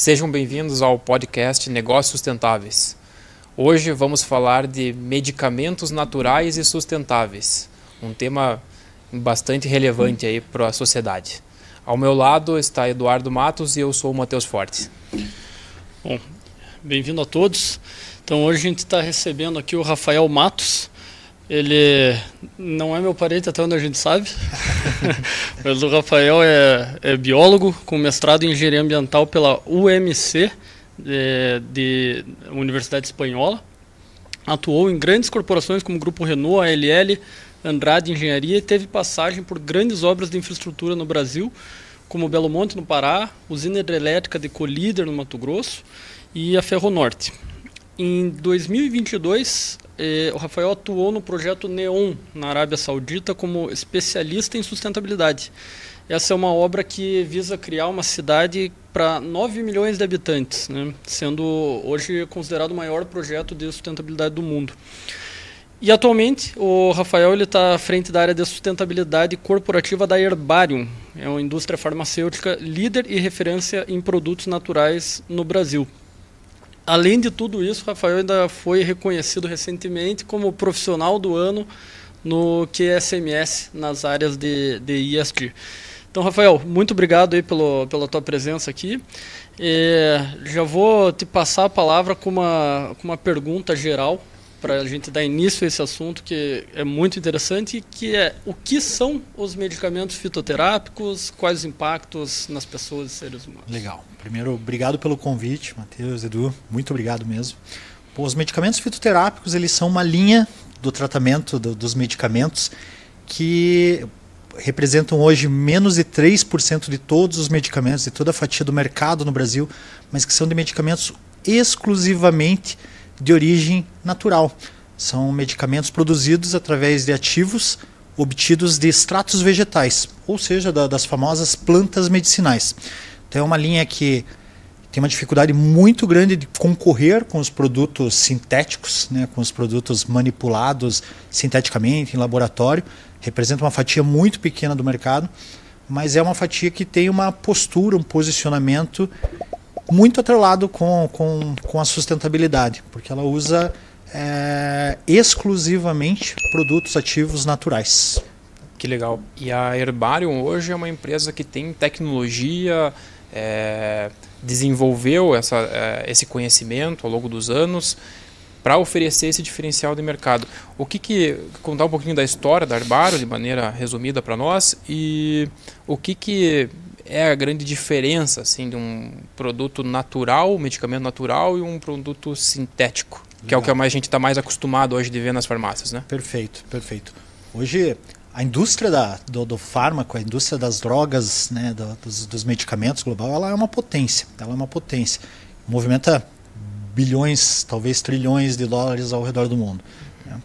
Sejam bem-vindos ao podcast Negócios Sustentáveis. Hoje vamos falar de medicamentos naturais e sustentáveis, um tema bastante relevante aí para a sociedade. Ao meu lado está Eduardo Matos e eu sou o Matheus Fortes. Bom, bem-vindo a todos. Então hoje a gente está recebendo aqui o Rafael Matos. Ele não é meu parente até onde a gente sabe, mas o Rafael é biólogo com mestrado em engenharia ambiental pela UMC, de Universidade Espanhola. Atuou em grandes corporações como o Grupo Renault, ALL, Andrade Engenharia e teve passagem por grandes obras de infraestrutura no Brasil, como Belo Monte, no Pará, usina hidrelétrica de Colíder, no Mato Grosso, e a Ferronorte. Em 2022, o Rafael atuou no projeto NEOM, na Arábia Saudita, como especialista em sustentabilidade. Essa é uma obra que visa criar uma cidade para 9 milhões de habitantes, né, sendo hoje considerado o maior projeto de sustentabilidade do mundo. E atualmente o Rafael está à frente da área de sustentabilidade corporativa da Herbarium, é uma indústria farmacêutica líder e referência em produtos naturais no Brasil. Além de tudo isso, o Rafael ainda foi reconhecido recentemente como profissional do ano no QSMS, nas áreas de ESG. Então, Rafael, muito obrigado aí pela tua presença aqui. Já vou te passar a palavra com uma pergunta geral para a gente dar início a esse assunto que é muito interessante, que é o que são os medicamentos fitoterápicos, quais os impactos nas pessoas e seres humanos. Legal. Primeiro, obrigado pelo convite, Matheus, Edu, muito obrigado mesmo. Bom, os medicamentos fitoterápicos, eles são uma linha do tratamento dos medicamentos que representam hoje menos de 3% de todos os medicamentos, de toda a fatia do mercado no Brasil, mas que são de medicamentos exclusivamente de origem natural. São medicamentos produzidos através de ativos obtidos de extratos vegetais, ou seja, das famosas plantas medicinais. Então é uma linha que tem uma dificuldade muito grande de concorrer com os produtos sintéticos, né, com os produtos manipulados sinteticamente em laboratório. Representa uma fatia muito pequena do mercado, mas é uma fatia que tem uma postura, um posicionamento muito atrelado com a sustentabilidade, porque ela usa exclusivamente produtos ativos naturais. Que legal. E a Herbarium hoje é uma empresa que tem tecnologia, desenvolveu esse conhecimento ao longo dos anos para oferecer esse diferencial de mercado. Contar um pouquinho da história da Herbarium de maneira resumida para nós e o que é a grande diferença assim, de um produto natural, um medicamento natural e um produto sintético, que é o que a gente está mais acostumado hoje de ver nas farmácias, né? Perfeito, perfeito. Hoje a indústria do fármaco, a indústria das drogas, né, dos medicamentos global, ela é uma potência. Ela é uma potência. Movimenta bilhões, talvez trilhões de dólares ao redor do mundo, né?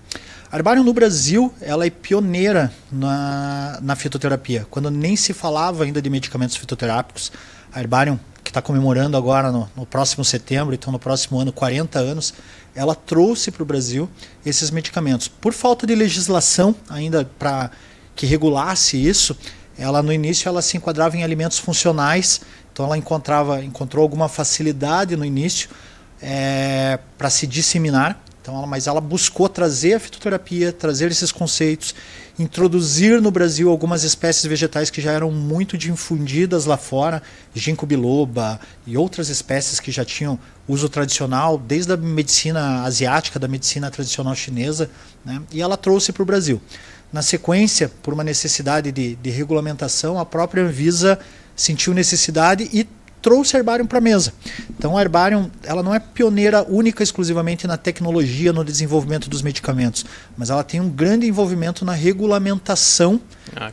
A Herbarium no Brasil, ela é pioneira na fitoterapia. Quando nem se falava ainda de medicamentos fitoterápicos, a Herbarium, que está comemorando agora no próximo setembro, então no próximo ano, 40 anos, ela trouxe para o Brasil esses medicamentos. Por falta de legislação ainda para que regulasse isso, ela no início ela se enquadrava em alimentos funcionais, então ela encontrou alguma facilidade no início para se disseminar. Então, mas ela buscou trazer a fitoterapia, trazer esses conceitos, introduzir no Brasil algumas espécies vegetais que já eram muito difundidas lá fora, ginkgo biloba e outras espécies que já tinham uso tradicional, desde a medicina asiática, da medicina tradicional chinesa, né? E ela trouxe para o Brasil. Na sequência, por uma necessidade de regulamentação, a própria Anvisa sentiu necessidade e trouxe a Herbarium para a mesa. Então a Herbarium ela não é pioneira única exclusivamente na tecnologia, no desenvolvimento dos medicamentos, mas ela tem um grande envolvimento na regulamentação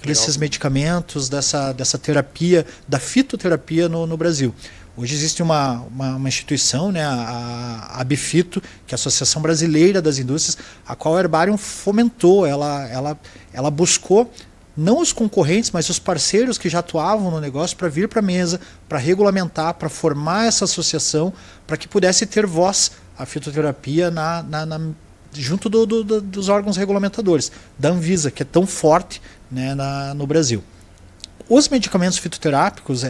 desses medicamentos, dessa terapia, da fitoterapia no Brasil. Hoje existe uma instituição, né, a ABFITO, que é a Associação Brasileira das Indústrias, a qual a Herbarium fomentou, ela buscou não os concorrentes, mas os parceiros que já atuavam no negócio para vir para a mesa, para regulamentar, para formar essa associação, para que pudesse ter voz a fitoterapia junto dos órgãos regulamentadores, da Anvisa, que é tão forte, né, no Brasil. Os medicamentos fitoterápicos,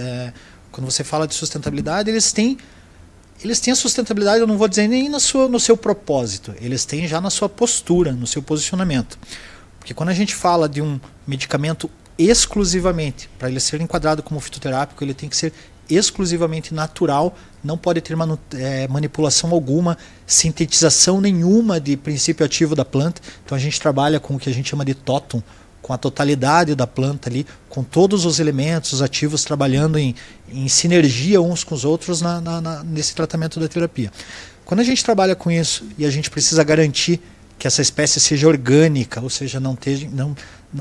Quando você fala de sustentabilidade, eles têm a sustentabilidade, eu não vou dizer nem no seu propósito, eles têm já na sua postura, no seu posicionamento. Porque quando a gente fala de um medicamento exclusivamente, para ele ser enquadrado como fitoterápico, ele tem que ser exclusivamente natural, não pode ter manipulação alguma, sintetização nenhuma de princípio ativo da planta. Então a gente trabalha com o que a gente chama de totum, com a totalidade da planta ali, com todos os elementos, os ativos trabalhando em sinergia uns com os outros nesse tratamento da terapia. Quando a gente trabalha com isso e a gente precisa garantir que essa espécie seja orgânica, ou seja, não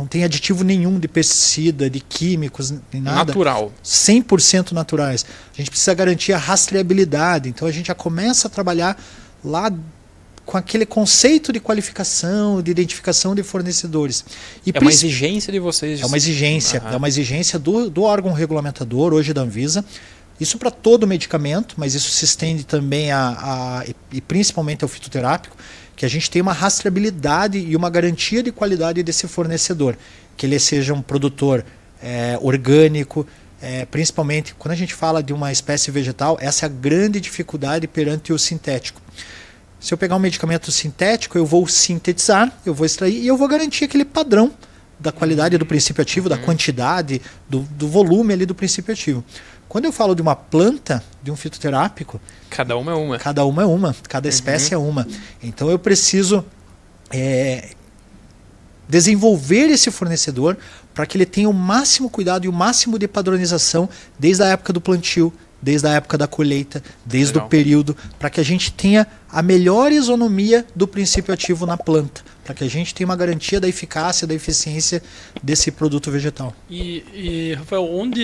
tem aditivo nenhum de pesticida, de químicos, nem nada. Natural. 100% naturais. A gente precisa garantir a rastreabilidade. Então a gente já começa a trabalhar lá com aquele conceito de qualificação, de identificação de fornecedores. É uma exigência de vocês. É uma exigência. É uma exigência do órgão regulamentador, hoje da Anvisa. Isso para todo medicamento, mas isso se estende também e principalmente ao fitoterápico, que a gente tem uma rastreabilidade e uma garantia de qualidade desse fornecedor, que ele seja um produtor orgânico, principalmente quando a gente fala de uma espécie vegetal, essa é a grande dificuldade perante o sintético. Se eu pegar um medicamento sintético, eu vou sintetizar, eu vou extrair e eu vou garantir aquele padrão da qualidade do princípio ativo, da quantidade, do volume ali do princípio ativo. Quando eu falo de uma planta, de um fitoterápico, cada uma é uma. Cada uma é uma, cada espécie é uma. Então eu preciso desenvolver esse fornecedor para que ele tenha o máximo cuidado e o máximo de padronização desde a época do plantio, desde a época da colheita, desde o período, para que a gente tenha a melhor isonomia do princípio ativo na planta, para que a gente tenha uma garantia da eficácia, da eficiência desse produto vegetal. E Rafael, onde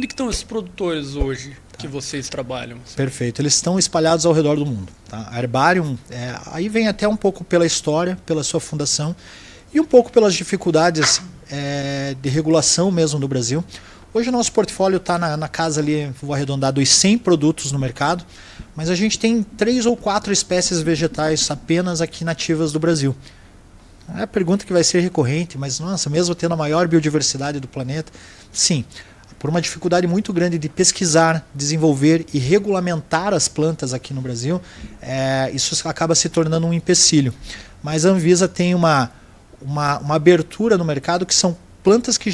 que estão esses produtores hoje que vocês trabalham? Perfeito, eles estão espalhados ao redor do mundo. Tá? A Herbarium, aí vem até um pouco pela história, pela sua fundação, e um pouco pelas dificuldades de regulação mesmo do Brasil. Hoje o nosso portfólio está na casa ali, vou arredondar, dos 100 produtos no mercado, mas a gente tem 3 ou 4 espécies vegetais apenas aqui nativas do Brasil. É a pergunta que vai ser recorrente, mas nossa, mesmo tendo a maior biodiversidade do planeta, sim, por uma dificuldade muito grande de pesquisar, desenvolver e regulamentar as plantas aqui no Brasil, isso acaba se tornando um empecilho. Mas a Anvisa tem uma abertura no mercado que são plantas que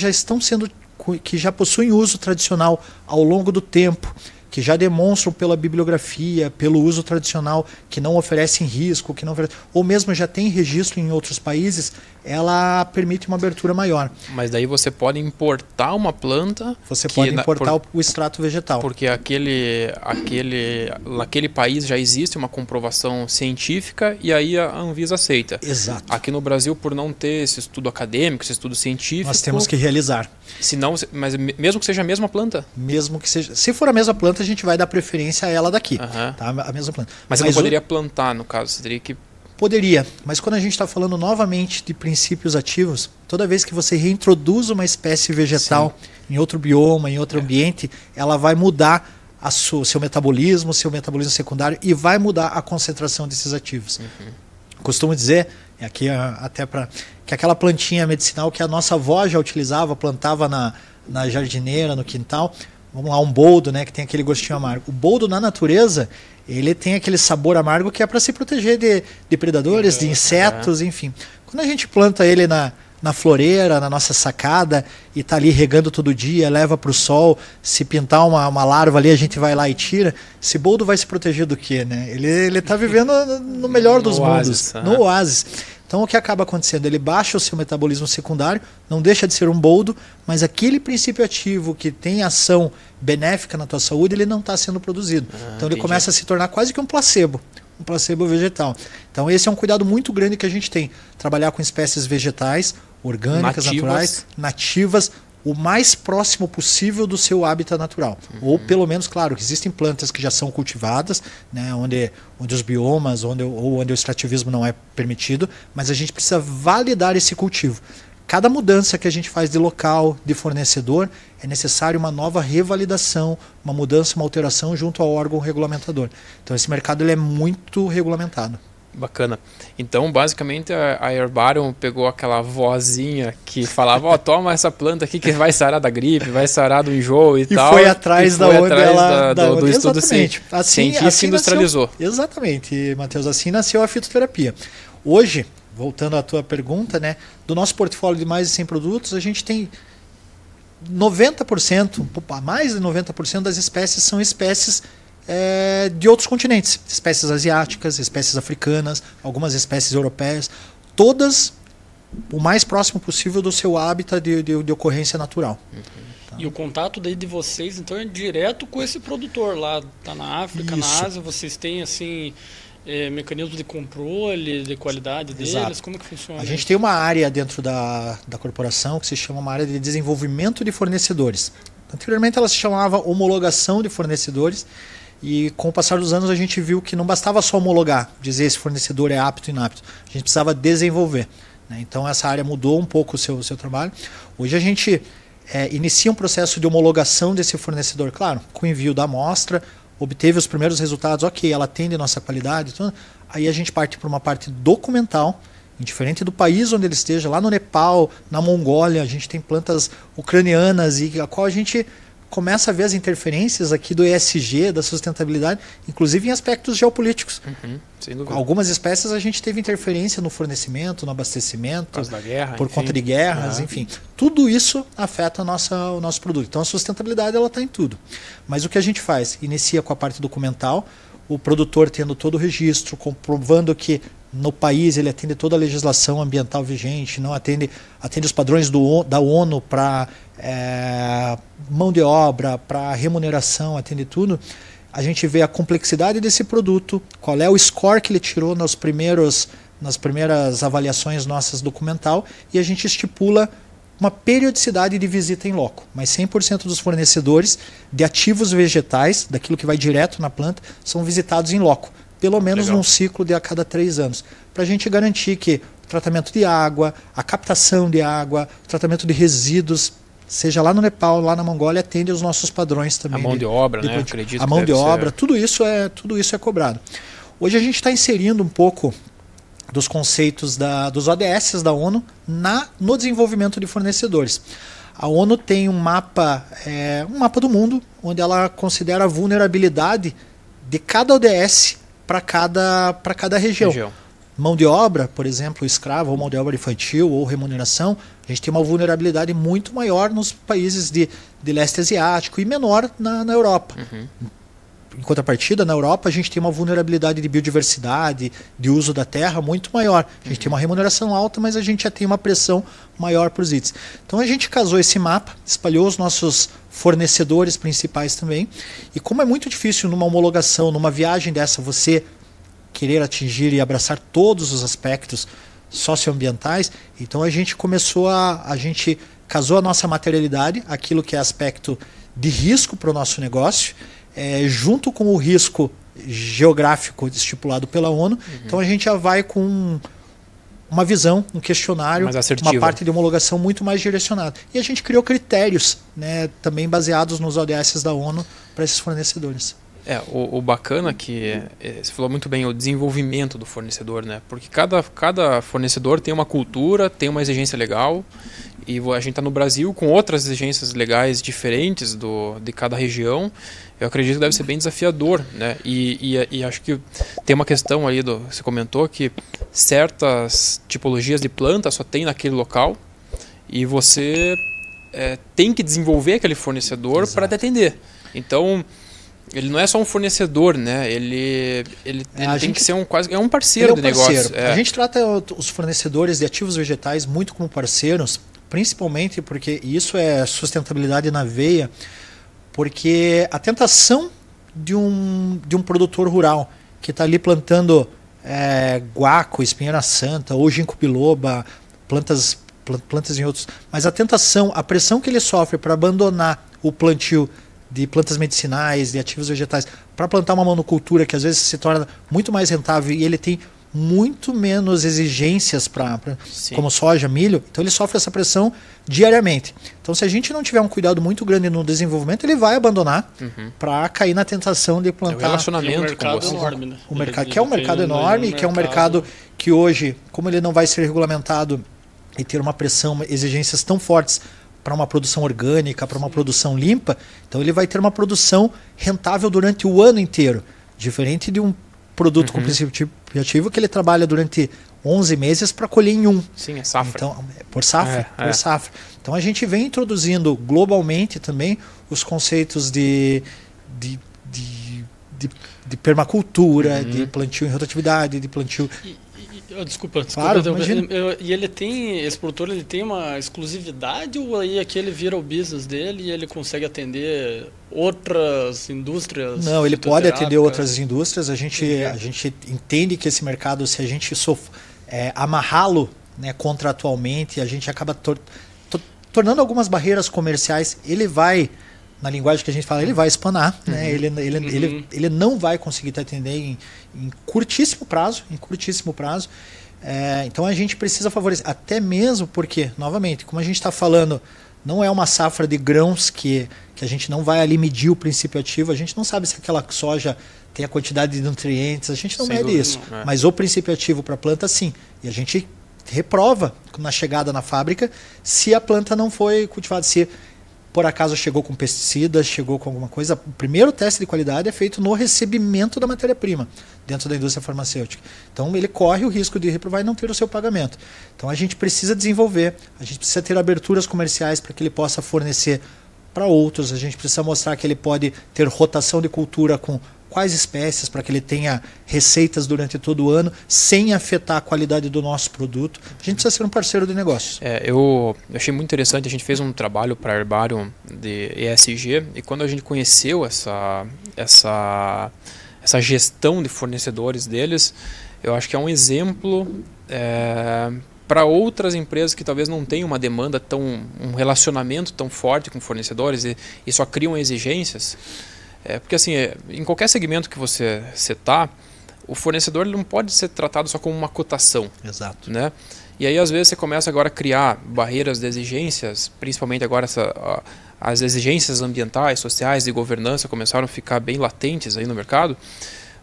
já possuem uso tradicional ao longo do tempo, que já demonstram pela bibliografia, pelo uso tradicional, que não oferecem risco, ou mesmo já tem registro em outros países, ela permite uma abertura maior. Mas daí você pode importar uma planta... Você pode importar o extrato vegetal. Porque naquele país já existe uma comprovação científica e aí a Anvisa aceita. Exato. Aqui no Brasil, por não ter esse estudo acadêmico, esse estudo científico... Nós temos que realizar. Mas mesmo que seja a mesma planta? Mesmo que seja... Se for a mesma planta, a gente vai dar preferência a ela daqui. Tá? A mesma planta. Mas você não poderia plantar, no caso? Você teria que... Poderia, mas quando a gente está falando novamente de princípios ativos, toda vez que você reintroduz uma espécie vegetal em outro bioma, em outro ambiente, ela vai mudar seu metabolismo secundário e vai mudar a concentração desses ativos. Costumo dizer, aqui até que aquela plantinha medicinal que a nossa avó já utilizava, plantava na jardineira, no quintal, vamos lá, um boldo, né, que tem aquele gostinho amargo. O boldo na natureza, ele tem aquele sabor amargo que é para se proteger de predadores, de insetos, enfim. Quando a gente planta ele na floreira, na nossa sacada, e está ali regando todo dia, leva para o sol, se pintar uma larva ali, a gente vai lá e tira, esse boldo vai se proteger do quê? Né? Ele está vivendo no melhor dos mundos, no oásis. Então o que acaba acontecendo? Ele baixa o seu metabolismo secundário, não deixa de ser um boldo, mas aquele princípio ativo que tem ação benéfica na tua saúde, ele não está sendo produzido. Então ele começa a se tornar quase que um placebo vegetal. Então esse é um cuidado muito grande que a gente tem. Trabalhar com espécies vegetais, orgânicas, naturais, nativas, o mais próximo possível do seu hábitat natural. Ou pelo menos, claro, que existem plantas que já são cultivadas, né, onde os biomas, onde o extrativismo não é permitido, mas a gente precisa validar esse cultivo. Cada mudança que a gente faz de local, de fornecedor, é necessário uma nova revalidação, uma mudança, uma alteração junto ao órgão regulamentador. Então esse mercado ele é muito regulamentado. Bacana. Então, basicamente, a Herbarium pegou aquela vozinha que falava, ó, toma essa planta aqui que vai sarar da gripe, vai sarar do enjoo e tal. Foi atrás da onde ela... do estudo científico assim industrializou. Nasceu, exatamente, Matheus. Assim nasceu a fitoterapia. Hoje, voltando à tua pergunta, né, do nosso portfólio de mais de 100 produtos, a gente tem 90%, mais de 90% das espécies são espécies de outros continentes, espécies asiáticas, espécies africanas, algumas espécies europeias, todas o mais próximo possível do seu hábitat de ocorrência natural. Tá. E o contato daí de vocês, então, é direto com esse produtor lá, tá na África, na Ásia, vocês têm assim mecanismo de controle de qualidade deles? Exato. Como que funciona? A gente tem uma área dentro da corporação que se chama uma área de desenvolvimento de fornecedores. Anteriormente ela se chamava homologação de fornecedores. E com o passar dos anos a gente viu que não bastava só homologar, dizer esse fornecedor é apto e inapto. A gente precisava desenvolver, né? Então essa área mudou um pouco o seu trabalho. Hoje a gente inicia um processo de homologação desse fornecedor, claro, com o envio da amostra, obteve os primeiros resultados, ok, ela atende a nossa qualidade, então, aí a gente parte para uma parte documental, indiferente do país onde ele esteja, lá no Nepal, na Mongólia, a gente tem plantas ucranianas e a qual a gente começa a ver as interferências aqui do ESG, da sustentabilidade, inclusive em aspectos geopolíticos. Sem dúvida. Algumas espécies a gente teve interferência no fornecimento, no abastecimento, por causa da guerra, por conta de guerras, enfim. Tudo isso afeta o nosso produto. Então a sustentabilidade está em tudo. Mas o que a gente faz? Inicia com a parte documental, o produtor tendo todo o registro, comprovando que no país ele atende toda a legislação ambiental vigente, não atende os padrões da ONU para mão de obra, para remuneração, atende tudo. A gente vê a complexidade desse produto, qual é o score que ele tirou nas primeiras avaliações nossas documental, e a gente estipula uma periodicidade de visita em loco. Mas 100% dos fornecedores de ativos vegetais, daquilo que vai direto na planta, são visitados em loco. Pelo menos num ciclo de a cada 3 anos. Para a gente garantir que o tratamento de água, a captação de água, o tratamento de resíduos, seja lá no Nepal, lá na Mongólia, atende aos nossos padrões também. A mão de obra, né? Acredito a mão de obra, tudo isso é cobrado. Hoje a gente está inserindo um pouco dos conceitos dos ODS da ONU no desenvolvimento de fornecedores. A ONU tem um mapa do mundo, onde ela considera a vulnerabilidade de cada ODS para cada região. Mão de obra, por exemplo, escrava, ou mão de obra infantil, ou remuneração, a gente tem uma vulnerabilidade muito maior nos países de leste asiático e menor na Europa. Em contrapartida, na Europa, a gente tem uma vulnerabilidade de biodiversidade, de uso da terra muito maior. A gente tem uma remuneração alta, mas a gente já tem uma pressão maior para os itens. Então a gente casou esse mapa, espalhou os nossos fornecedores principais também. E como é muito difícil numa homologação, numa viagem dessa, você querer atingir e abraçar todos os aspectos socioambientais, então a gente casou a nossa materialidade, aquilo que é aspecto de risco para o nosso negócio, junto com o risco geográfico estipulado pela ONU. Então a gente já vai com uma visão, um questionário, uma parte de homologação muito mais direcionada. E a gente criou critérios, né, também baseados nos ODS da ONU para esses fornecedores. O bacana que você falou muito bem, o desenvolvimento do fornecedor, né? Porque cada fornecedor tem uma cultura, tem uma exigência legal, e a gente está no Brasil com outras exigências legais diferentes de cada região. Eu acredito que deve ser bem desafiador, né? E acho que tem uma questão ali, você comentou que certas tipologias de planta só tem naquele local, e você tem que desenvolver aquele fornecedor para te atender. Então, ele não é só um fornecedor, né? Ele tem que ser um parceiro de negócio. A gente trata os fornecedores de ativos vegetais muito como parceiros, principalmente porque isso é sustentabilidade na veia, porque a tentação de um produtor rural que está ali plantando guaco, espinheira santa ou ginkgo biloba, plantas em outros, mas a pressão que ele sofre para abandonar o plantio de plantas medicinais, de ativos vegetais, para plantar uma monocultura que às vezes se torna muito mais rentável e ele tem muito menos exigências como soja, milho, então ele sofre essa pressão diariamente. Então se a gente não tiver um cuidado muito grande no desenvolvimento, ele vai abandonar para cair na tentação de plantar. É o relacionamento com você. Enorme, né? O mercado, que é um mercado enorme, que é um mercado que hoje, como ele não vai ser regulamentado e ter uma pressão, exigências tão fortes para uma produção orgânica, para uma produção limpa, então ele vai ter uma produção rentável durante o ano inteiro, diferente de um produto com princípio ativo que ele trabalha durante 11 meses para colher em um. Sim, é safra. Então, por safra. Então a gente vem introduzindo globalmente também os conceitos de permacultura, de plantio em rotatividade, de plantio... Desculpa, claro, e ele tem, esse produtor, ele tem uma exclusividade ou aí aqui ele vira o business dele e ele consegue atender outras indústrias? Não, ele pode atender outras indústrias. A gente entende que esse mercado, se a gente amarrá-lo, né, contratualmente, a gente acaba tornando algumas barreiras comerciais. Ele vai, na linguagem que a gente fala, ele vai espanar, né? Ele não vai conseguir te atender em curtíssimo prazo. Então a gente precisa favorecer, até mesmo porque, novamente, como a gente está falando, não é uma safra de grãos que a gente não vai ali medir o princípio ativo, a gente não sabe se aquela soja tem a quantidade de nutrientes, a gente não mede isso. Mas o princípio ativo para a planta, sim. E a gente reprova na chegada na fábrica se a planta não foi cultivada, se por acaso chegou com pesticidas, chegou com alguma coisa. O primeiro teste de qualidade é feito no recebimento da matéria-prima dentro da indústria farmacêutica. Então ele corre o risco de reprovar e não ter o seu pagamento. Então a gente precisa desenvolver, a gente precisa ter aberturas comerciais para que ele possa fornecer para outros, a gente precisa mostrar que ele pode ter rotação de cultura com quais espécies, para que ele tenha receitas durante todo o ano, sem afetar a qualidade do nosso produto. A gente precisa ser um parceiro de negócios. Eu achei muito interessante, a gente fez um trabalho para a Herbarium de ESG, e quando a gente conheceu essa gestão de fornecedores deles, eu acho que é um exemplo para outras empresas que talvez não tenham uma demanda um relacionamento tão forte com fornecedores e só criam exigências. Porque assim, em qualquer segmento que você está, o fornecedor ele não pode ser tratado só como uma cotação. Exato. Né? E aí às vezes você começa agora a criar barreiras de exigências, principalmente agora as exigências ambientais, sociais, de governança começaram a ficar bem latentes aí no mercado.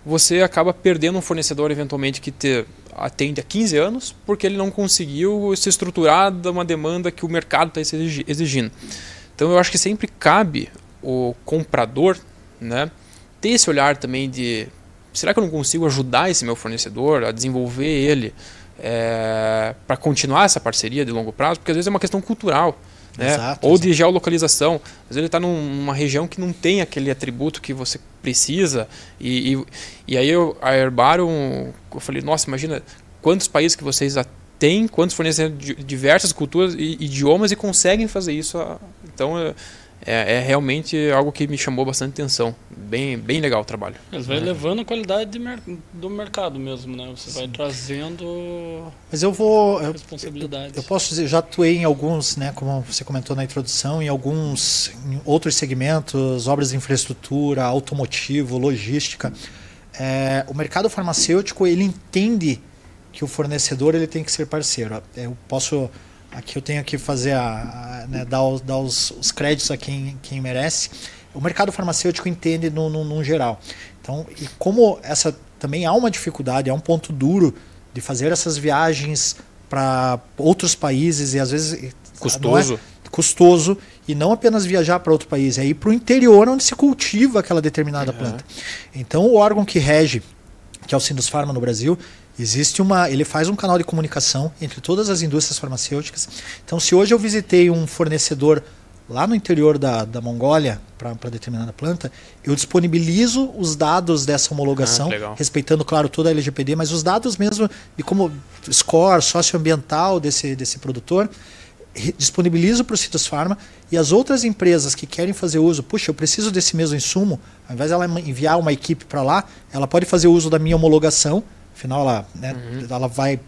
Você acaba perdendo um fornecedor eventualmente que te atende há 15 anos porque ele não conseguiu se estruturar de uma demanda que o mercado está exigindo. Então eu acho que sempre cabe o comprador, né, ter esse olhar também de será que eu não consigo ajudar esse meu fornecedor a desenvolver ele para continuar essa parceria de longo prazo, porque às vezes é uma questão cultural, né? Exato, ou de geolocalização. Às vezes ele está numa região que não tem aquele atributo que você precisa e aí a Herbarium, eu falei, nossa, imagina quantos países que vocês têm, quantos fornecedores de diversas culturas e idiomas e conseguem fazer isso. Então é realmente algo que me chamou bastante atenção. Bem legal o trabalho. Mas vai levando a qualidade do mercado mesmo, né? Você vai trazendo. Mas eu vou. Responsabilidade. Eu posso dizer, já atuei em alguns, né, como você comentou na introdução, em outros segmentos, obras de infraestrutura, automotivo, logística. O mercado farmacêutico, ele entende que o fornecedor ele tem que ser parceiro. Aqui eu tenho que fazer dar os créditos a quem merece. O mercado farmacêutico entende num geral. Então, e como essa também há uma dificuldade, há um ponto duro de fazer essas viagens para outros países e às vezes custoso e não apenas viajar para outro país, é ir para o interior onde se cultiva aquela determinada planta. Então, o órgão que rege, que é o Sindusfarma no Brasil, ele faz um canal de comunicação entre todas as indústrias farmacêuticas. Então, se hoje eu visitei um fornecedor lá no interior da Mongólia para determinada planta, eu disponibilizo os dados dessa homologação, respeitando, claro, toda a LGPD, mas os dados mesmo de como score socioambiental desse produtor, disponibilizo para o Sindusfarma e as outras empresas que querem fazer uso, puxa, eu preciso desse mesmo insumo, ao invés dela enviar uma equipe para lá, ela pode fazer uso da minha homologação. Afinal, ela vai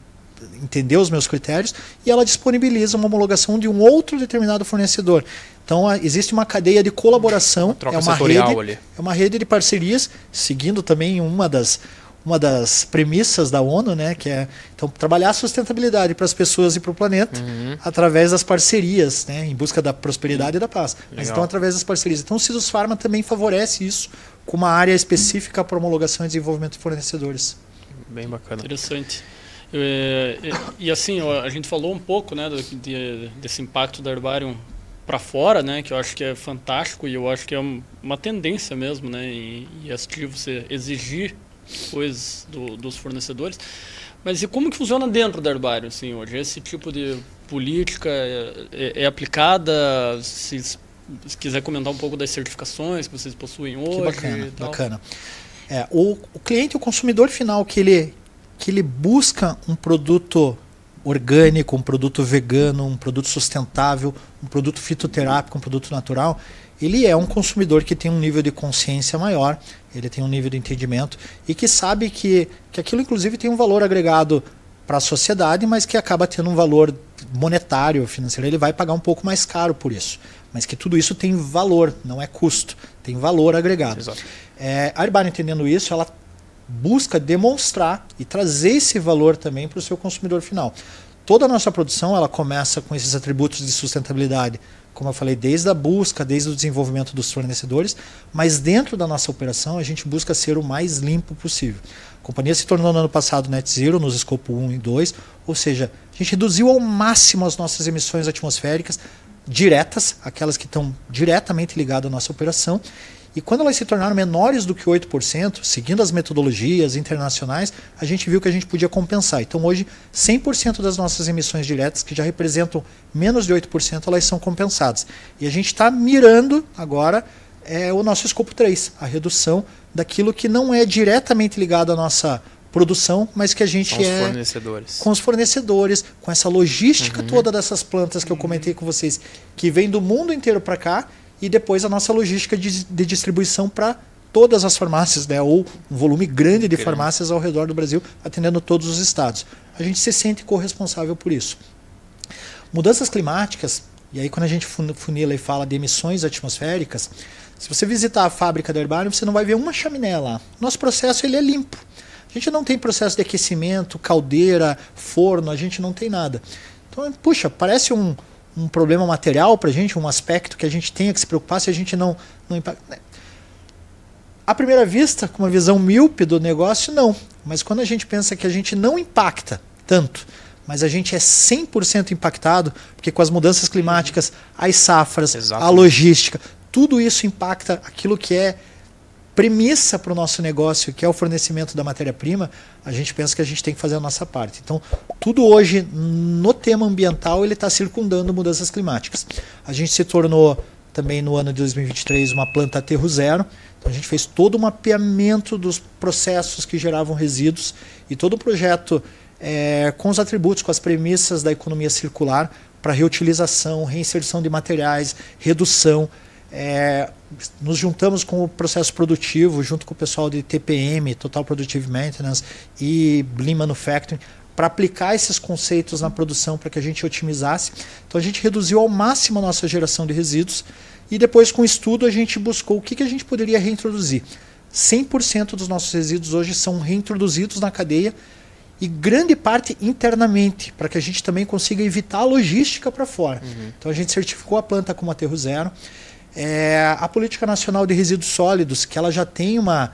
entender os meus critérios e ela disponibiliza uma homologação de um outro determinado fornecedor. Então, existe uma cadeia de colaboração, uma troca setorial é uma rede de parcerias, seguindo também uma das uma das premissas da ONU, né, que é então trabalhar a sustentabilidade para as pessoas e para o planeta através das parcerias, né, em busca da prosperidade e da paz. Mas então através das parcerias. Então o Sidos Pharma também favorece isso com uma área específica para homologação e desenvolvimento de fornecedores. Bem bacana. Interessante. E assim, a gente falou um pouco, né, desse impacto da Herbarium para fora, né, que eu acho que é fantástico e eu acho que é uma tendência mesmo, né, e assistir você exigir coisas dos fornecedores. Mas e como que funciona dentro da Herbarium, assim, hoje? Esse tipo de política é aplicada? Se quiser comentar um pouco das certificações que vocês possuem hoje. Que bacana, e tal. bacana. O cliente, o consumidor final que ele busca um produto orgânico, um produto vegano, um produto sustentável, um produto fitoterápico, um produto natural, ele é um consumidor que tem um nível de consciência maior, ele tem um nível de entendimento e que sabe que aquilo inclusive tem um valor agregado para a sociedade, mas que acaba tendo um valor monetário, financeiro. Ele vai pagar um pouco mais caro por isso, mas que tudo isso tem valor, não é custo, tem valor agregado. Exato. A Herbarium, entendendo isso, ela busca demonstrar e trazer esse valor também para o seu consumidor final. Toda a nossa produção ela começa com esses atributos de sustentabilidade, como eu falei, desde a busca, desde o desenvolvimento dos fornecedores, mas dentro da nossa operação a gente busca ser o mais limpo possível. A companhia se tornou no ano passado Net Zero nos escopo 1 e 2, ou seja, a gente reduziu ao máximo as nossas emissões atmosféricas diretas, aquelas que estão diretamente ligadas à nossa operação. E quando elas se tornaram menores do que 8%, seguindo as metodologias internacionais, a gente viu que a gente podia compensar. Então hoje, 100% das nossas emissões diretas, que já representam menos de 8%, elas são compensadas. E a gente está mirando agora o nosso escopo 3, a redução daquilo que não é diretamente ligado à nossa produção, mas que a gente com os fornecedores, com essa logística toda dessas plantas que eu comentei com vocês, que vem do mundo inteiro para cá, e depois a nossa logística de distribuição para todas as farmácias, né, ou um volume grande de farmácias ao redor do Brasil, atendendo todos os estados. A gente se sente corresponsável por isso. Mudanças climáticas, e aí quando a gente funila e fala de emissões atmosféricas, se você visitar a fábrica da Herbarium, você não vai ver uma chaminé lá. Nosso processo ele é limpo. A gente não tem processo de aquecimento, caldeira, forno, a gente não tem nada. Então, puxa, parece um problema material para a gente, um aspecto que a gente tenha que se preocupar se a gente não impacta. À primeira vista, com uma visão míope do negócio, não. Mas quando a gente pensa que a gente não impacta tanto, mas a gente é 100% impactado, porque com as mudanças climáticas, as safras, a logística, tudo isso impacta aquilo que é premissa para o nosso negócio, que é o fornecimento da matéria-prima, a gente pensa que a gente tem que fazer a nossa parte. Então, tudo hoje, no tema ambiental, ele está circundando mudanças climáticas. A gente se tornou, também no ano de 2023, uma planta aterro zero. Então, a gente fez todo o mapeamento dos processos que geravam resíduos e todo o projeto com os atributos, com as premissas da economia circular para reutilização, reinserção de materiais, redução. Nos juntamos com o processo produtivo, junto com o pessoal de TPM, Total Productive Maintenance e Lean Manufacturing, para aplicar esses conceitos na produção para que a gente otimizasse. Então a gente reduziu ao máximo a nossa geração de resíduos e depois com o estudo a gente buscou o que a gente poderia reintroduzir. 100% dos nossos resíduos hoje são reintroduzidos na cadeia e grande parte internamente, para que a gente também consiga evitar a logística para fora. Então a gente certificou a planta como aterro zero. A Política Nacional de Resíduos Sólidos, que ela já tem uma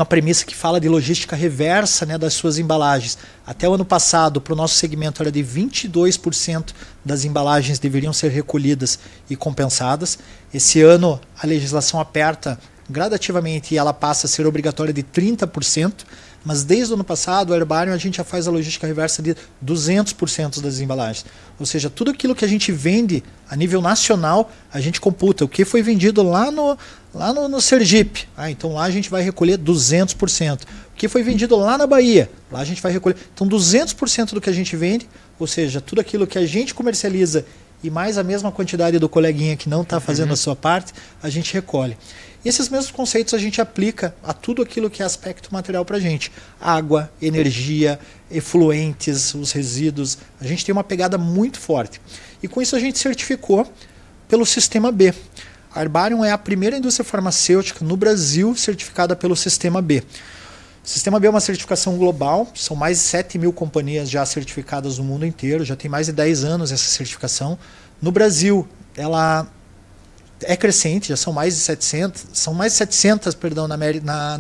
premissa que fala de logística reversa, né, das suas embalagens. Até o ano passado, para o nosso segmento, era de 22% das embalagens deveriam ser recolhidas e compensadas. Esse ano, a legislação aperta gradativamente e ela passa a ser obrigatória de 30%. Mas desde o ano passado, a Herbarium, a gente já faz a logística reversa de 200% das embalagens. Ou seja, tudo aquilo que a gente vende a nível nacional, a gente computa. O que foi vendido lá no Sergipe, então lá a gente vai recolher 200%. O que foi vendido lá na Bahia, lá a gente vai recolher. Então 200% do que a gente vende, ou seja, tudo aquilo que a gente comercializa e mais a mesma quantidade do coleguinha que não está fazendo a sua parte, a gente recolhe. E esses mesmos conceitos a gente aplica a tudo aquilo que é aspecto material para a gente. Água, energia, efluentes, os resíduos. A gente tem uma pegada muito forte. E com isso a gente certificou pelo Sistema B. A Herbarium é a primeira indústria farmacêutica no Brasil certificada pelo Sistema B. O Sistema B é uma certificação global, são mais de 7 mil companhias já certificadas no mundo inteiro, já tem mais de 10 anos essa certificação. No Brasil, ela é crescente, já são mais de 700, perdão, na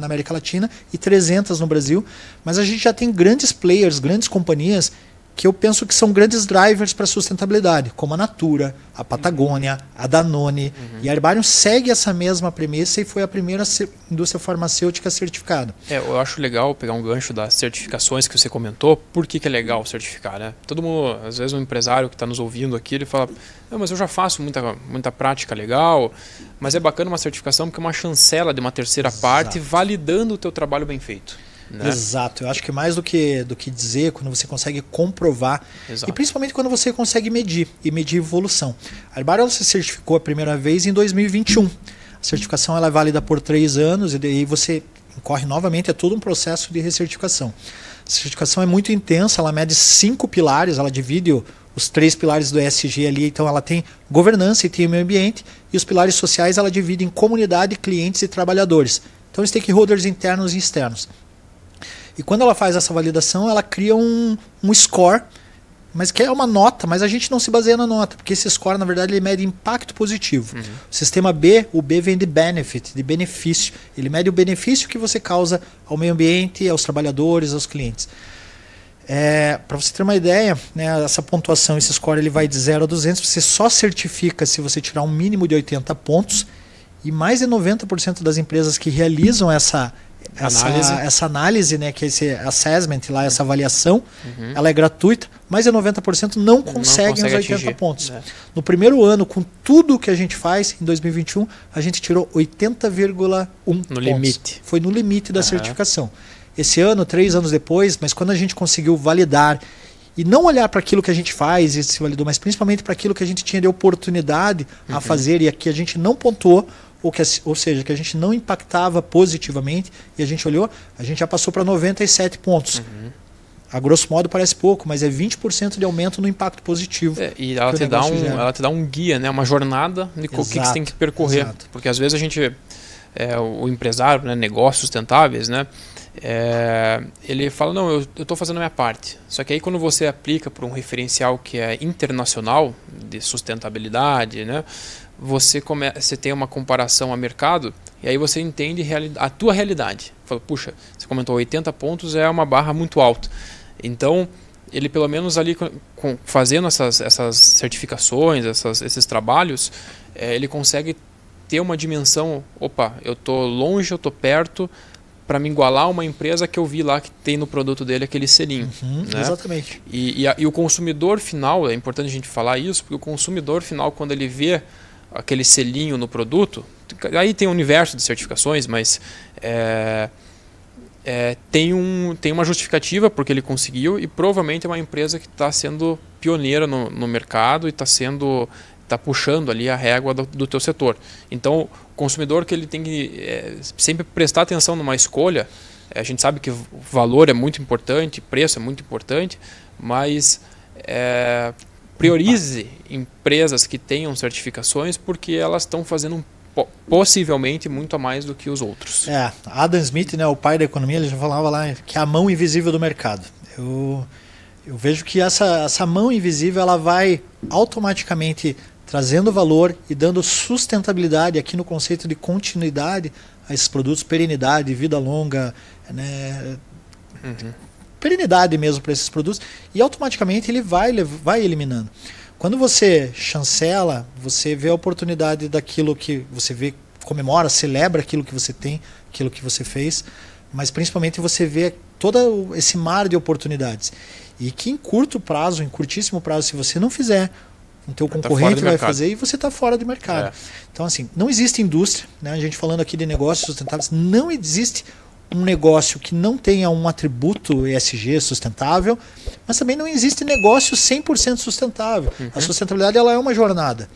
América Latina e 300 no Brasil, mas a gente já tem grandes players, grandes companhias que eu penso que são grandes drivers para a sustentabilidade, como a Natura, a Patagônia, a Danone. E a Herbarium segue essa mesma premissa e foi a primeira indústria farmacêutica certificada. Eu acho legal pegar um gancho das certificações que você comentou. Por que é legal certificar, né? Todo mundo, às vezes um empresário que está nos ouvindo aqui, ele fala, mas eu já faço muita prática legal, mas é bacana uma certificação porque é uma chancela de uma terceira parte validando o teu trabalho bem feito. Né? Exato, eu acho que mais do que dizer, quando você consegue comprovar, e principalmente quando você consegue medir evolução. A Herbarium se certificou a primeira vez em 2021. A certificação ela é válida por 3 anos e daí você incorre novamente, é todo um processo de recertificação. A certificação é muito intensa, ela mede 5 pilares, ela divide os 3 pilares do ESG ali, então ela tem governança e tem meio ambiente, e os pilares sociais ela divide em comunidade, clientes e trabalhadores. Então stakeholders internos e externos. E quando ela faz essa validação, ela cria um score, mas que é uma nota, mas a gente não se baseia na nota, porque esse score, na verdade, ele mede impacto positivo. O sistema B, o B vem de benefit, de benefício. Ele mede o benefício que você causa ao meio ambiente, aos trabalhadores, aos clientes. Para você ter uma ideia, né, essa pontuação, esse score, ele vai de 0 a 200, você só certifica se você tirar um mínimo de 80 pontos, e mais de 90% das empresas que realizam essa análise, né, que é esse assessment, lá, essa avaliação, ela é gratuita, mas 90% não conseguem os 80 atingir. Pontos. No primeiro ano, com tudo que a gente faz, em 2021, a gente tirou 80,1 pontos. Limite. Foi no limite da certificação. Esse ano, 3 anos depois, mas quando a gente conseguiu validar e não olhar para aquilo que a gente faz e se validou, mas principalmente para aquilo que a gente tinha de oportunidade a fazer e aqui a gente não pontuou, ou seja, que a gente não impactava positivamente, e a gente olhou, a gente já passou para 97 pontos. A grosso modo parece pouco, mas é 20% de aumento no impacto positivo. E ela te dá um guia, né, uma jornada de o que você tem que percorrer. Porque às vezes a gente, o empresário, né, negócios sustentáveis, né, ele fala, não, eu estou fazendo a minha parte. Só que aí quando você aplica para um referencial que é internacional, de sustentabilidade, né, você tem uma comparação a mercado e aí você entende a tua realidade. Fala, puxa, você comentou 80 pontos, é uma barra muito alta. Então, ele pelo menos ali fazendo essas certificações, esses trabalhos, ele consegue ter uma dimensão, opa, eu estou longe, eu estou perto, para me igualar a uma empresa que eu vi lá que tem no produto dele aquele selinho. Né? Exatamente. E o consumidor final, é importante a gente falar isso, porque o consumidor final, quando ele vê aquele selinho no produto, aí tem um universo de certificações, mas tem uma justificativa porque ele conseguiu e provavelmente é uma empresa que está sendo pioneira no mercado e está puxando ali a régua do teu setor. Então, o consumidor que ele tem que sempre prestar atenção numa escolha, a gente sabe que o valor é muito importante, preço é muito importante, mas priorize empresas que tenham certificações porque elas estão fazendo possivelmente muito a mais do que os outros. Adam Smith, né, o pai da economia, ele já falava lá que é a mão invisível do mercado. Eu vejo que essa mão invisível ela vai automaticamente trazendo valor e dando sustentabilidade aqui no conceito de continuidade a esses produtos, perenidade, vida longa, né, perenidade mesmo para esses produtos, e automaticamente ele vai eliminando. Quando você chancela, você vê a oportunidade daquilo que você vê, comemora, celebra aquilo que você tem, aquilo que você fez, mas principalmente você vê todo esse mar de oportunidades. E que em curto prazo, em curtíssimo prazo, se você não fizer, o teu concorrente vai fazer e você está fora do mercado. Então, assim, não existe indústria, né? A gente falando aqui de negócios sustentáveis, não existe um negócio que não tenha um atributo ESG sustentável, mas também não existe negócio 100% sustentável. A sustentabilidade ela é uma jornada.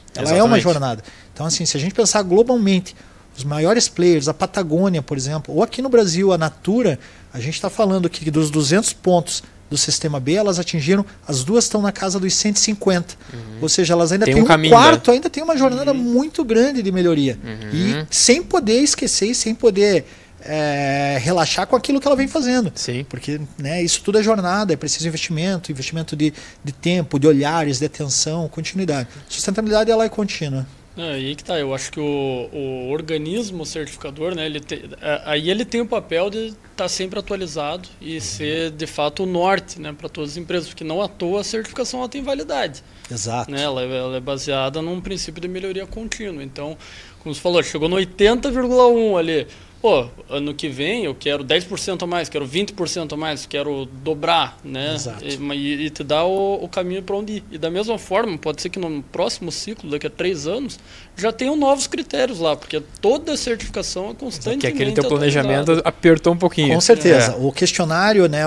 Então, assim, se a gente pensar globalmente, os maiores players, a Patagônia, por exemplo, ou aqui no Brasil, a Natura, a gente está falando que dos 200 pontos do sistema B, elas atingiram, as duas estão na casa dos 150. Ou seja, elas ainda têm um quarto, ainda tem uma jornada muito grande de melhoria. E sem poder esquecer, sem poder relaxar com aquilo que ela vem fazendo. Sim. Porque, né, isso tudo é jornada, é preciso investimento de tempo, de olhares, de atenção, continuidade. Sustentabilidade ela é contínua. Aí que tá, eu acho que o organismo certificador, né, aí ele tem o papel de estar sempre atualizado e ser de fato o norte, né, para todas as empresas, porque não à toa a certificação ela tem validade. Exato. Né, ela é baseada num princípio de melhoria contínua. Então, como você falou, chegou no 80,1 ali. Pô, ano que vem eu quero 10% a mais, quero 20% a mais, quero dobrar, né? Exato. E te dá o caminho para onde ir. E da mesma forma, pode ser que no próximo ciclo, daqui a 3 anos, já tenham novos critérios lá, porque toda certificação é constantemente que aquele teu planejamento atualizada. apertou um pouquinho. Com certeza. O questionário, né,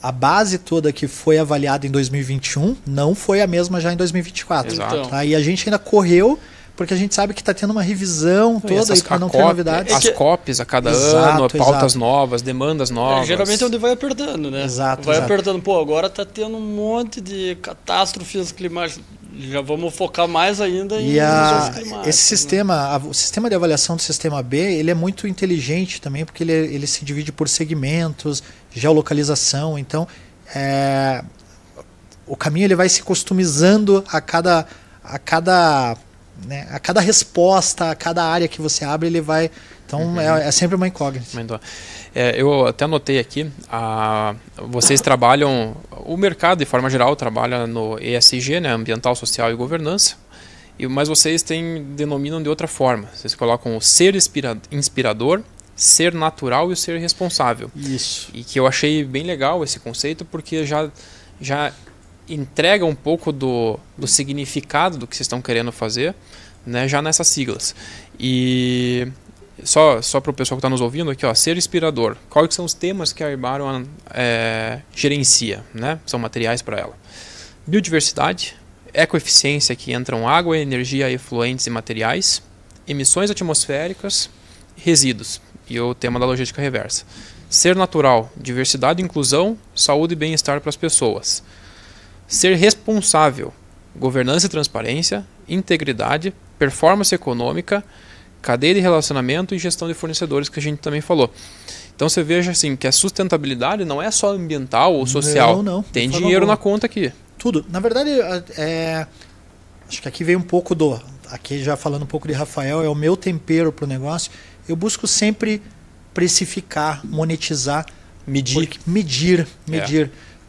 a base toda que foi avaliada em 2021 não foi a mesma já em 2024. Exato. Então, Tá? E a gente ainda correu, porque a gente sabe que está tendo uma revisão toda e para não ter novidades. As COPs a cada Exato, ano, pautas exato. novas, demandas novas. Geralmente é onde vai apertando, né? Exato, vai exato. apertando. Pô, agora tá tendo um monte de catástrofes climáticas. Já vamos focar mais ainda em mudanças climáticas. Esse sistema, o sistema de avaliação do sistema B, ele é muito inteligente também, porque ele se divide por segmentos, geolocalização. Então, o caminho ele vai se customizando a cada resposta, a cada área que você abre, ele vai... Então, é sempre uma incógnita. Eu até anotei aqui, vocês trabalham, o mercado de forma geral trabalha no ESG, né, Ambiental, Social e Governança, mas vocês denominam de outra forma. Vocês colocam o ser inspirador, ser natural e o ser responsável. Isso. E que eu achei bem legal esse conceito, porque já entrega um pouco do significado do que vocês estão querendo fazer, né, já nessas siglas. E só para o pessoal que está nos ouvindo aqui, ó, ser inspirador. Quais são os temas que a Herbarium gerencia? Né? São materiais para ela. Biodiversidade, ecoeficiência, que entram água, energia, efluentes e materiais, emissões atmosféricas, resíduos e o tema da logística reversa. Ser natural, diversidade e inclusão, saúde e bem-estar para as pessoas. Ser responsável, governança e transparência, integridade, performance econômica, cadeia de relacionamento e gestão de fornecedores, que a gente também falou. Então você veja assim, que a sustentabilidade não é só ambiental ou social. Não. Tem dinheiro na conta aqui. Tudo. Na verdade, acho que aqui veio um pouco aqui já falando um pouco de Rafael, é o meu tempero para o negócio. Eu busco sempre precificar, monetizar, medir.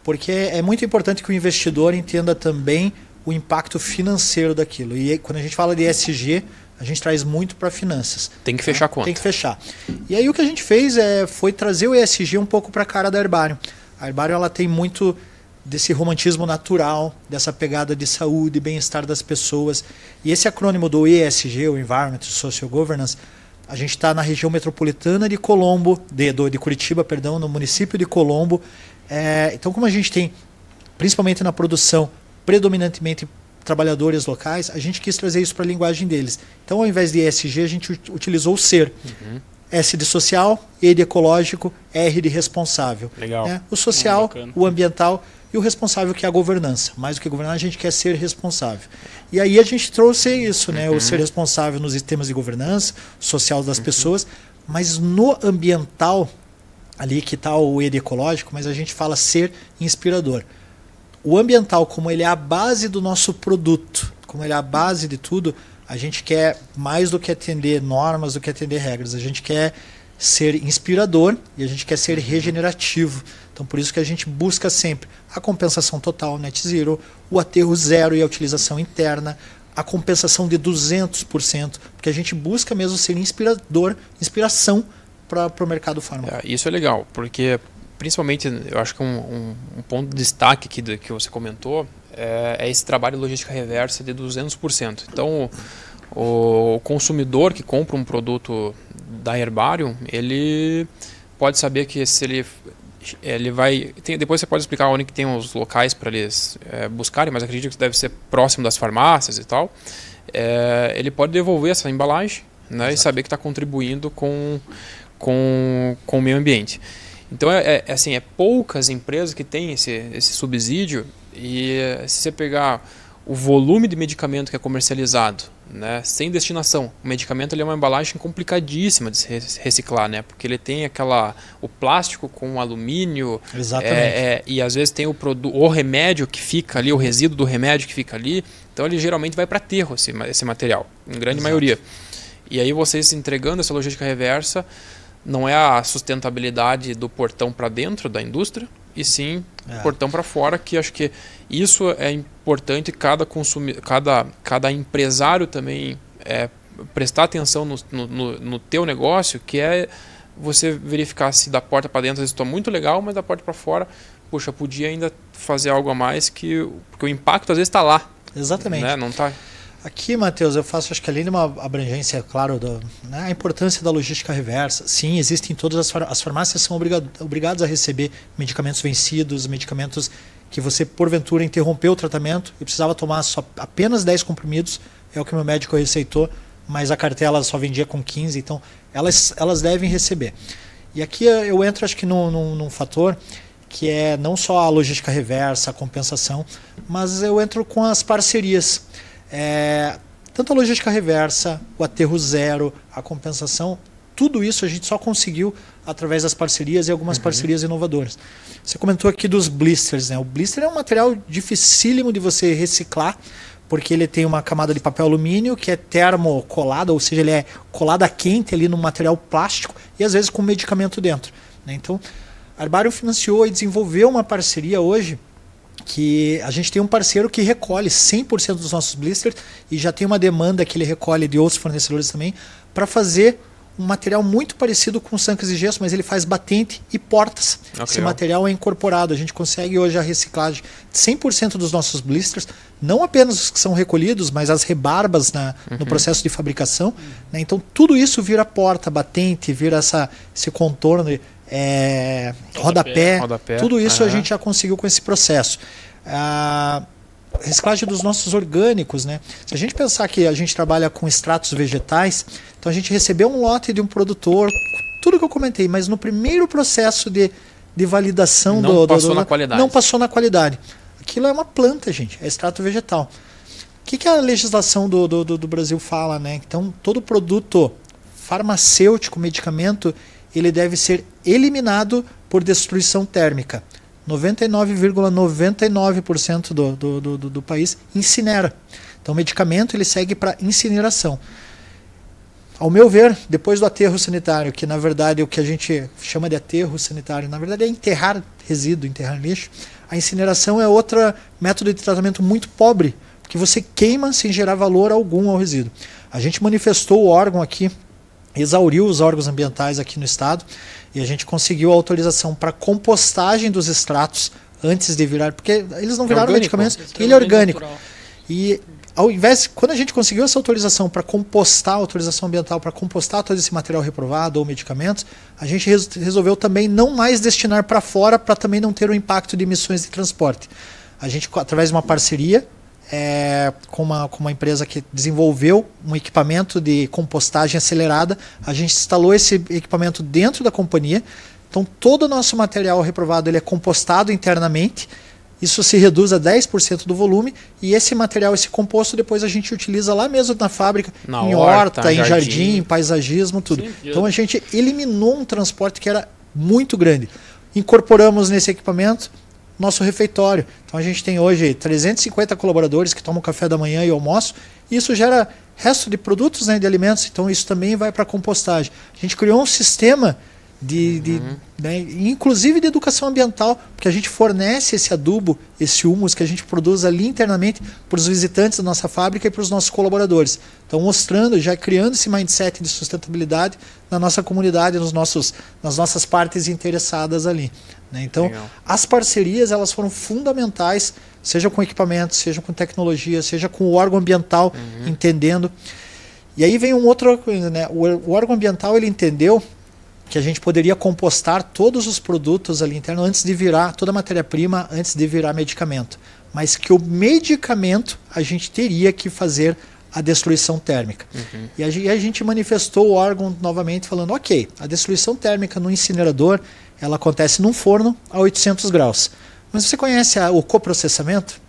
Porque é muito importante que o investidor entenda também o impacto financeiro daquilo. E aí, quando a gente fala de ESG, a gente traz muito para finanças. Tem que fechar a conta. Tem que fechar. E aí o que a gente fez foi trazer o ESG um pouco para a cara da Herbarium. A Herbarium ela tem muito desse romantismo natural, dessa pegada de saúde e bem-estar das pessoas. E esse acrônimo do ESG, o Environment Social Governance, a gente está na região metropolitana de Colombo, de Curitiba, perdão, no município de Colombo. Então, como a gente tem, principalmente na produção, predominantemente trabalhadores locais, a gente quis trazer isso para a linguagem deles. Então, ao invés de ESG, a gente utilizou o ser. S de social, E de ecológico, R de responsável. Legal. O social, o ambiental e o responsável, que é a governança. Mais do que governar, a gente quer ser responsável. E aí a gente trouxe isso, né? O ser responsável nos sistemas de governança, social das pessoas, mas no ambiental, ali que está o E de ecológico, mas a gente fala ser inspirador. O ambiental, como ele é a base do nosso produto, como ele é a base de tudo, a gente quer mais do que atender normas, do que atender regras. A gente quer ser inspirador e a gente quer ser regenerativo. Então, por isso que a gente busca sempre a compensação total, net zero, o aterro zero e a utilização interna, a compensação de 200%, porque a gente busca mesmo ser inspiração para o mercado farmacêutico. Isso é legal, porque principalmente, eu acho que um ponto de destaque aqui que você comentou é esse trabalho de logística reversa de 200%. Então, o consumidor que compra um produto da Herbarium, ele pode saber que se ele vai... depois você pode explicar onde que tem os locais para eles buscarem, mas acredito que deve ser próximo das farmácias e tal. Ele pode devolver essa embalagem, né, e saber que está contribuindo com o meio ambiente. Então, poucas empresas que têm esse subsídio, e se você pegar o volume de medicamento que é comercializado, né, sem destinação. O medicamento ele é uma embalagem complicadíssima de se reciclar, né, porque ele tem o plástico com alumínio. Exatamente. E às vezes tem o remédio que fica ali, o resíduo do remédio que fica ali. Então ele geralmente vai para aterro esse material, em grande maioria. E aí vocês entregando essa logística reversa, não é a sustentabilidade do portão para dentro da indústria, e sim portão para fora, que acho que isso é importante cada empresário também prestar atenção no teu negócio, que é você verificar se da porta para dentro está muito legal, mas da porta para fora, puxa, podia ainda fazer algo a mais, porque o impacto às vezes está lá. Exatamente. Né? Não tá... Aqui, Matheus, eu faço, acho que além de uma abrangência, claro, né, a importância da logística reversa. Sim, existem todas as farmácias são obrigadas a receber medicamentos vencidos, medicamentos que você, porventura, interrompeu o tratamento e precisava tomar apenas 10 comprimidos, é o que meu médico receitou, mas a cartela só vendia com 15, então elas devem receber. E aqui eu entro, acho que num fator que é não só a logística reversa, a compensação, mas eu entro com as parcerias. Tanto a logística reversa, o aterro zero, a compensação, tudo isso a gente só conseguiu através das parcerias e algumas parcerias inovadoras. Você comentou aqui dos blisters, né? O blister é um material dificílimo de você reciclar, porque ele tem uma camada de papel alumínio que é termocolada, ou seja, ele é colado a quente ali no material plástico e às vezes com medicamento dentro, né? Então, a Herbarium financiou e desenvolveu uma parceria hoje que a gente tem um parceiro que recolhe 100% dos nossos blisters e já tem uma demanda que ele recolhe de outros fornecedores também para fazer um material muito parecido com sancas e gesso, mas ele faz batente e portas. Okay. Esse material é incorporado. A gente consegue hoje a reciclagem de 100% dos nossos blisters, não apenas os que são recolhidos, mas as rebarbas no processo de fabricação. Né? Então tudo isso vira porta, batente, vira esse contorno, rodapé. Tudo isso a gente já conseguiu com esse processo. Reciclagem dos nossos orgânicos, né? Se a gente pensar que a gente trabalha com extratos vegetais, então a gente recebeu um lote de um produtor, tudo que eu comentei, mas no primeiro processo de validação não passou na qualidade. Não passou na qualidade. Aquilo é uma planta, gente, é extrato vegetal. O que a legislação do Brasil fala, né? Então, todo produto farmacêutico, medicamento, ele deve ser eliminado por destruição térmica. 99,99% do país incinera. Então o medicamento ele segue para incineração. Ao meu ver, depois do aterro sanitário, que na verdade é o que a gente chama de aterro sanitário, na verdade é enterrar resíduo, enterrar lixo, a incineração é outro método de tratamento muito pobre, porque você queima sem gerar valor algum ao resíduo. A gente manifestou o órgão aqui, exauriu os órgãos ambientais aqui no estado, e a gente conseguiu a autorização para compostagem dos extratos antes de virar, porque eles não viraram medicamentos, ele é orgânico. Natural. E ao invés, quando a gente conseguiu essa autorização para compostar, autorização ambiental para compostar todo esse material reprovado ou medicamentos, a gente resolveu também não mais destinar para fora, para também não ter o impacto de emissões de transporte. A gente, através de uma parceria com uma empresa que desenvolveu um equipamento de compostagem acelerada, a gente instalou esse equipamento dentro da companhia. Então todo o nosso material reprovado ele é compostado internamente, isso se reduz a 10% do volume, e esse material, esse composto, depois a gente utiliza lá mesmo na fábrica, em horta, em jardim, em paisagismo, tudo. Sim, então a gente eliminou um transporte que era muito grande. Incorporamos nesse equipamento nosso refeitório. Então a gente tem hoje 350 colaboradores que tomam café da manhã e almoço, e isso gera resto de produtos, né, de alimentos, então isso também vai para a compostagem. A gente criou um sistema né, inclusive de educação ambiental, porque a gente fornece esse adubo, esse humus que a gente produz ali internamente para os visitantes da nossa fábrica e para os nossos colaboradores. Então mostrando, já criando esse mindset de sustentabilidade na nossa comunidade, nas nossas partes interessadas ali. Né? Então, legal. As parcerias elas foram fundamentais, seja com equipamentos, seja com tecnologia, seja com o órgão ambiental, entendendo. E aí vem uma outra coisa, né? O órgão ambiental ele entendeu que a gente poderia compostar todos os produtos ali internos antes de virar toda a matéria-prima, antes de virar medicamento. Mas que o medicamento a gente teria que fazer a destruição térmica. E a gente manifestou o órgão novamente falando, ok, a destruição térmica no incinerador ela acontece num forno a 800 graus. Mas você conhece o coprocessamento?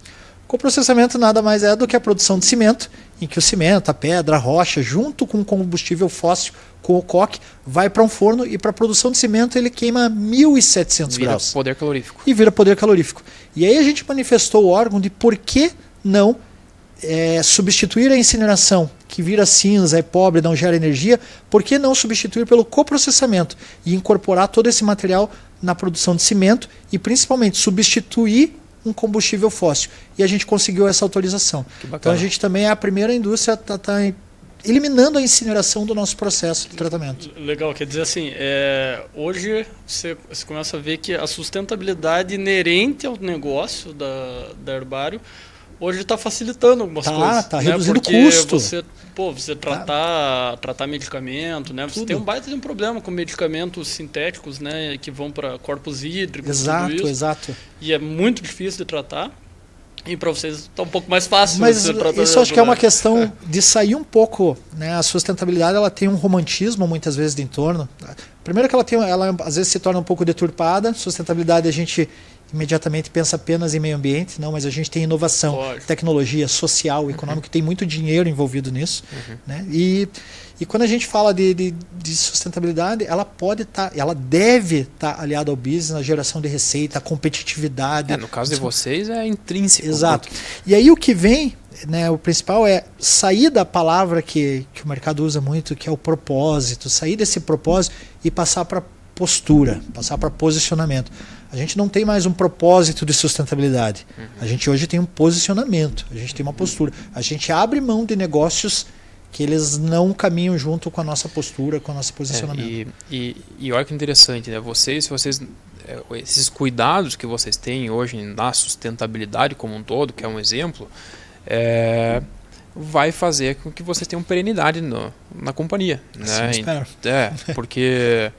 Coprocessamento nada mais é do que a produção de cimento, em que o cimento, a pedra, a rocha, junto com o combustível fóssil, com o coque, vai para um forno e para a produção de cimento ele queima 1.700 graus. Vira poder calorífico. E vira poder calorífico. E aí a gente manifestou o órgão de por que não substituir a incineração, que vira cinza, é pobre, não gera energia, por que não substituir pelo coprocessamento e incorporar todo esse material na produção de cimento e principalmente substituir um combustível fóssil. E a gente conseguiu essa autorização. Então a gente também é a primeira indústria a estar eliminando a incineração do nosso processo de tratamento. Legal, quer dizer assim, hoje você começa a ver que a sustentabilidade inerente ao negócio da Herbário hoje está facilitando algumas coisas. Está reduzindo o custo. Você tratar medicamento, né? Você tem um baita de um problema com medicamentos sintéticos, né? Que vão para corpos hídricos. Exato. E é muito difícil de tratar. E para vocês está um pouco mais fácil. Mas isso acho que é uma questão de sair um pouco, né? A sustentabilidade ela tem um romantismo muitas vezes de entorno. Primeiro que ela às vezes se torna um pouco deturpada. Sustentabilidade a gente imediatamente pensa apenas em meio ambiente, não, mas a gente tem inovação, tecnologia, social, econômico, tem muito dinheiro envolvido nisso, né? E quando a gente fala de sustentabilidade, ela ela deve estar aliada ao business, na geração de receita, a competitividade. No caso de vocês é intrínseco. Exato. E aí o que vem, né, o principal é sair da palavra que o mercado usa muito, que é o propósito, sair desse propósito e passar para postura, passar para posicionamento. A gente não tem mais um propósito de sustentabilidade. A gente hoje tem um posicionamento, a gente tem uma postura. A gente abre mão de negócios que eles não caminham junto com a nossa postura, com o nosso posicionamento. E olha que interessante, né? Esses cuidados que vocês têm hoje na sustentabilidade como um todo, que é um exemplo, vai fazer com que vocês tenham perenidade na companhia. Assim, né? Espero. Porque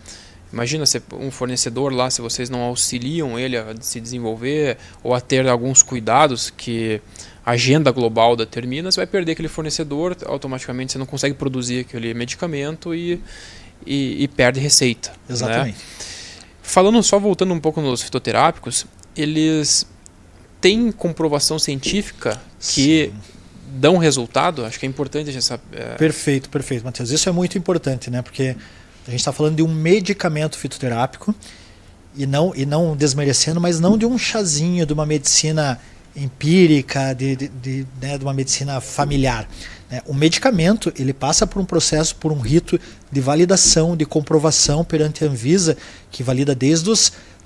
imagina um fornecedor lá, se vocês não auxiliam ele a se desenvolver ou a ter alguns cuidados que a agenda global determina, você vai perder aquele fornecedor, automaticamente você não consegue produzir aquele medicamento e perde receita. Exatamente. Né? Voltando um pouco nos fitoterápicos, eles têm comprovação científica que dão resultado? Acho que é importante essa... Perfeito, Matheus. Isso é muito importante, né? Porque a gente está falando de um medicamento fitoterápico e não desmerecendo, mas não de um chazinho, de uma medicina empírica, de uma medicina familiar. Né? O medicamento ele passa por um processo, por um rito de validação, de comprovação perante a Anvisa, que valida desde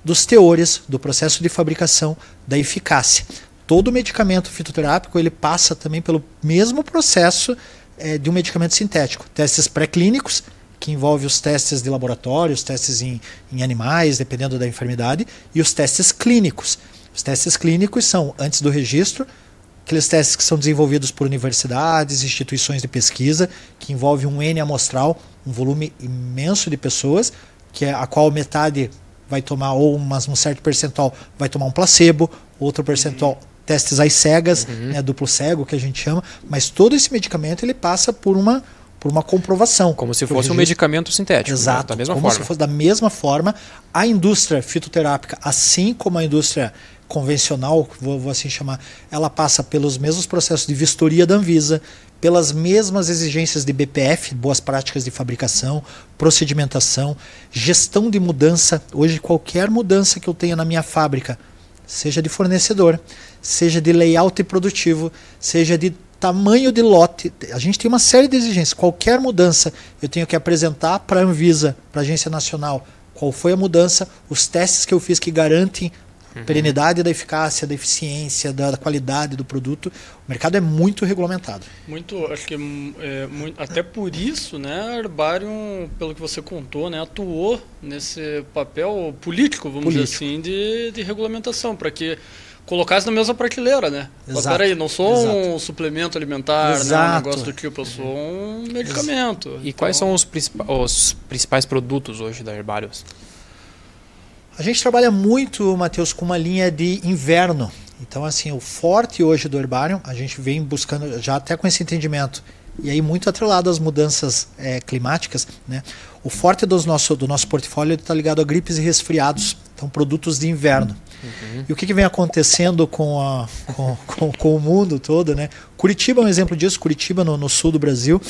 dos teores, do processo de fabricação, da eficácia. Todo medicamento fitoterápico ele passa também pelo mesmo processo de um medicamento sintético. Testes pré-clínicos, que envolve os testes de laboratório, os testes em animais, dependendo da enfermidade, e os testes clínicos. Os testes clínicos são, antes do registro, aqueles testes que são desenvolvidos por universidades, instituições de pesquisa, que envolve um N amostral, um volume imenso de pessoas, a qual metade vai tomar, ou um certo percentual vai tomar um placebo, outro percentual testes às cegas, duplo cego que a gente chama, mas todo esse medicamento ele passa por uma comprovação. Como se fosse um medicamento sintético. Exato. Da mesma como forma. se fosse da mesma forma. A indústria fitoterápica, assim como a indústria convencional, vou assim chamar, ela passa pelos mesmos processos de vistoria da Anvisa, pelas mesmas exigências de BPF, boas práticas de fabricação, procedimentação, gestão de mudança. Hoje, qualquer mudança que eu tenha na minha fábrica, seja de fornecedor, seja de layout produtivo, seja de tamanho de lote, a gente tem uma série de exigências. Qualquer mudança eu tenho que apresentar para a Anvisa, para a Agência Nacional, qual foi a mudança, os testes que eu fiz que garantem perenidade da eficácia, da eficiência, da qualidade do produto. O mercado é muito regulamentado. Acho que até por isso, né, a Herbarium, pelo que você contou, né, atuou nesse papel político, vamos dizer assim, de regulamentação, para que colocasse na mesma prateleira, né? Mas peraí, não sou um suplemento alimentar, né, um negócio do tipo, eu sou um medicamento. E quais são os principais produtos hoje da Herbarium? A gente trabalha muito, Matheus, com uma linha de inverno. Então, assim, o forte hoje do Herbarium, a gente vem buscando, já até com esse entendimento, e aí muito atrelado às mudanças climáticas, né? O forte do nosso portfólio está ligado a gripes e resfriados, então produtos de inverno. E o que vem acontecendo com o mundo todo, né? Curitiba é um exemplo disso. Curitiba, no sul do Brasil,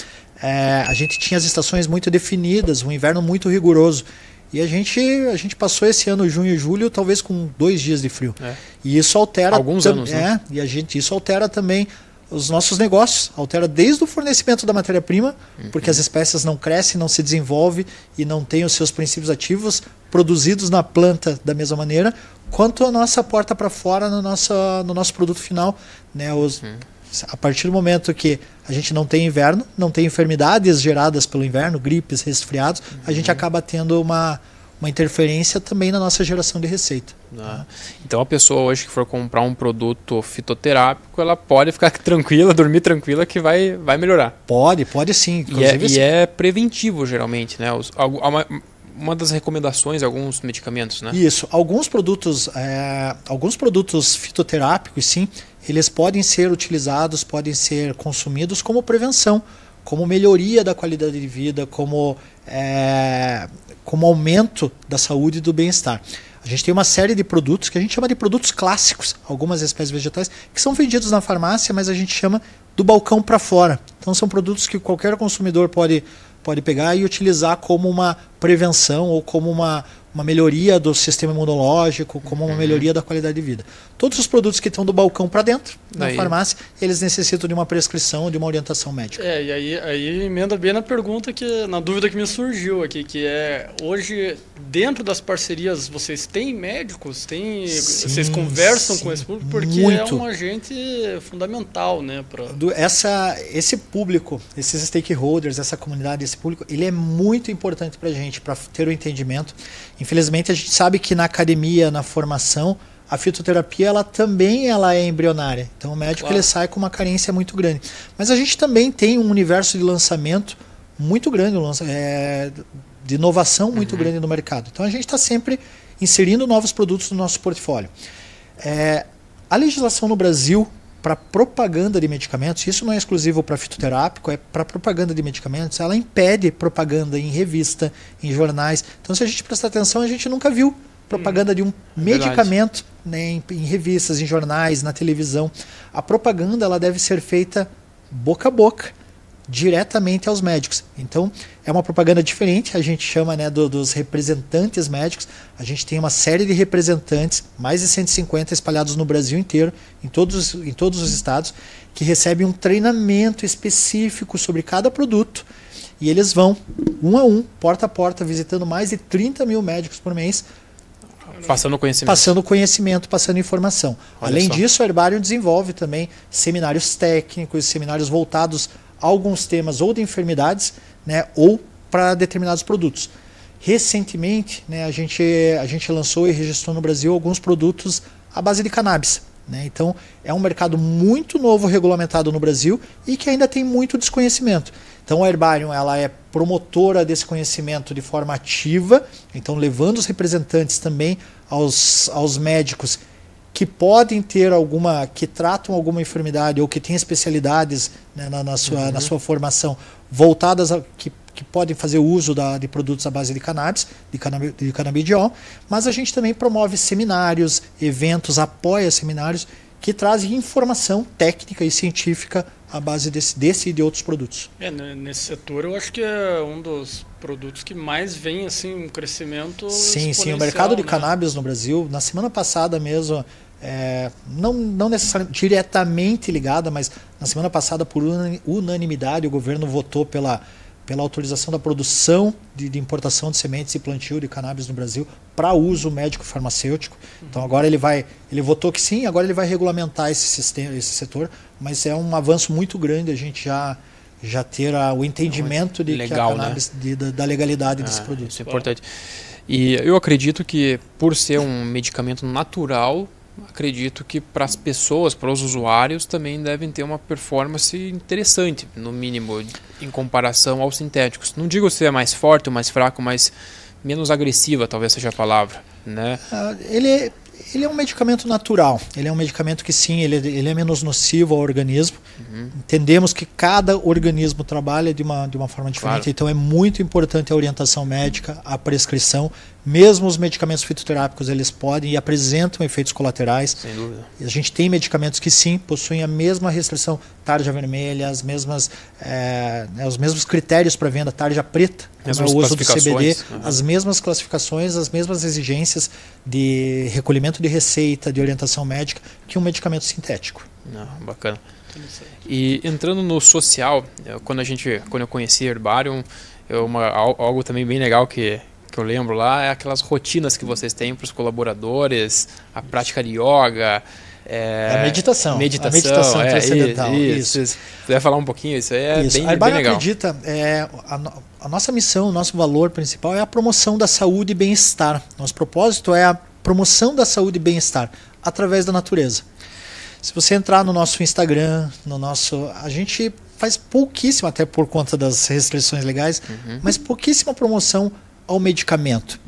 a gente tinha as estações muito definidas, um inverno muito rigoroso. E a gente passou esse ano, junho e julho, talvez com 2 dias de frio. E isso altera... Alguns anos, né? E isso altera também os nossos negócios, altera desde o fornecimento da matéria-prima, porque as espécies não crescem, não se desenvolvem e não têm os seus princípios ativos produzidos na planta da mesma maneira, quanto a nossa porta para fora no nosso produto final, né? A partir do momento que a gente não tem inverno, não tem enfermidades geradas pelo inverno, gripes, resfriados, a gente acaba tendo uma interferência também na nossa geração de receita. Então a pessoa hoje que for comprar um produto fitoterápico, ela pode ficar tranquila, dormir tranquila que vai melhorar. Pode sim. E é preventivo geralmente, né? Uma das recomendações de alguns medicamentos, né? Isso. Alguns produtos fitoterápicos, sim, eles podem ser utilizados, podem ser consumidos como prevenção, como melhoria da qualidade de vida, como aumento da saúde e do bem-estar. A gente tem uma série de produtos que a gente chama de produtos clássicos, algumas espécies vegetais, que são vendidos na farmácia, mas a gente chama do balcão para fora. Então são produtos que qualquer consumidor pode pegar e utilizar como uma prevenção ou como uma melhoria do sistema imunológico, como uma melhoria da qualidade de vida. Todos os produtos que estão do balcão para dentro, na farmácia, eles necessitam de uma prescrição, de uma orientação médica. E aí emenda bem na pergunta, na dúvida que me surgiu aqui, que é, hoje, dentro das parcerias, vocês têm médicos? Vocês conversam com esse público? Porque muito. É um agente fundamental, né? Esse público, esses stakeholders, essa comunidade, esse público, ele é muito importante para a gente, para ter o entendimento. Infelizmente, a gente sabe que na academia, na formação, a fitoterapia também é embrionária. Então o médico ele sai com uma carência muito grande. Mas a gente também tem um universo de lançamento muito grande, de inovação muito grande no mercado. Então a gente está sempre inserindo novos produtos no nosso portfólio. A legislação no Brasil para propaganda de medicamentos, isso não é exclusivo para fitoterápico, é para propaganda de medicamentos, ela impede propaganda em revista, em jornais. Então se a gente prestar atenção, a gente nunca viu propaganda de um medicamento, né, em revistas, em jornais, na televisão. A propaganda ela deve ser feita boca a boca, diretamente aos médicos. Então é uma propaganda diferente, a gente chama, né, dos representantes médicos. A gente tem uma série de representantes, mais de 150 espalhados no Brasil inteiro, em todos os estados, que recebem um treinamento específico sobre cada produto. E eles vão, um a um, porta a porta, visitando mais de 30 mil médicos por mês, passando conhecimento, passando informação. Além disso, o Herbarium desenvolve também seminários técnicos, seminários voltados a alguns temas ou de enfermidades, né, ou para determinados produtos. Recentemente, né, a gente lançou e registrou no Brasil alguns produtos à base de cannabis. Né? Então, é um mercado muito novo regulamentado no Brasil e que ainda tem muito desconhecimento. Então, a Herbarium ela é promotora desse conhecimento de forma ativa, então levando os representantes também aos médicos que podem ter que tratam alguma enfermidade ou que têm especialidades, né, na sua formação voltadas que podem fazer uso de produtos à base de cannabis, de canabidiol, mas a gente também promove seminários, eventos, apoia seminários que trazem informação técnica e científica à base desse e de outros produtos. Nesse setor eu acho que é um dos produtos que mais vem assim, um crescimento exponencial. Sim, o mercado de cannabis no Brasil, na semana passada mesmo, não necessariamente diretamente ligada, mas na semana passada, por unanimidade, o governo votou pela autorização da produção de importação de sementes e plantio de cannabis no Brasil para uso médico-farmacêutico. Então agora ele votou que sim, agora ele vai regulamentar esse setor, mas é um avanço muito grande a gente já ter o entendimento de legal, que a cannabis, né? da legalidade desse produto. Isso é importante. E eu acredito que, por ser um medicamento natural, acredito que para as pessoas, para os usuários, também devem ter uma performance interessante, no mínimo, em comparação aos sintéticos. Não digo se é mais forte ou mais fraco, mas menos agressiva, talvez seja a palavra, né? Ele é um medicamento natural. Ele é um medicamento que sim, ele é menos nocivo ao organismo. Entendemos que cada organismo trabalha de uma forma diferente, Claro. então é muito importante a orientação médica, a prescrição. Mesmo os medicamentos fitoterápicos, eles podem e apresentam efeitos colaterais. Sem dúvida. A gente tem medicamentos que sim, possuem a mesma restrição, tarja vermelha, os mesmos critérios para venda, tarja preta, como é Mesmas o uso do CBD, classificações. as mesmas classificações, as mesmas exigências de recolhimento de receita, de orientação médica, que um medicamento sintético. Não, bacana. E entrando no social, quando eu conheci Herbarium, algo também bem legal que eu lembro lá é aquelas rotinas que vocês têm para os colaboradores, a prática de yoga, A meditação. A meditação transcendental. Isso. Se puder falar um pouquinho, isso aí é Isso. bem A Herbarium legal. acredita, a nossa missão, o nosso valor principal é a promoção da saúde e bem-estar. Nosso propósito é a promoção da saúde e bem-estar através da natureza. Se você entrar no nosso Instagram, a gente faz pouquíssimo, até por conta das restrições legais, mas pouquíssima promoção ao medicamento.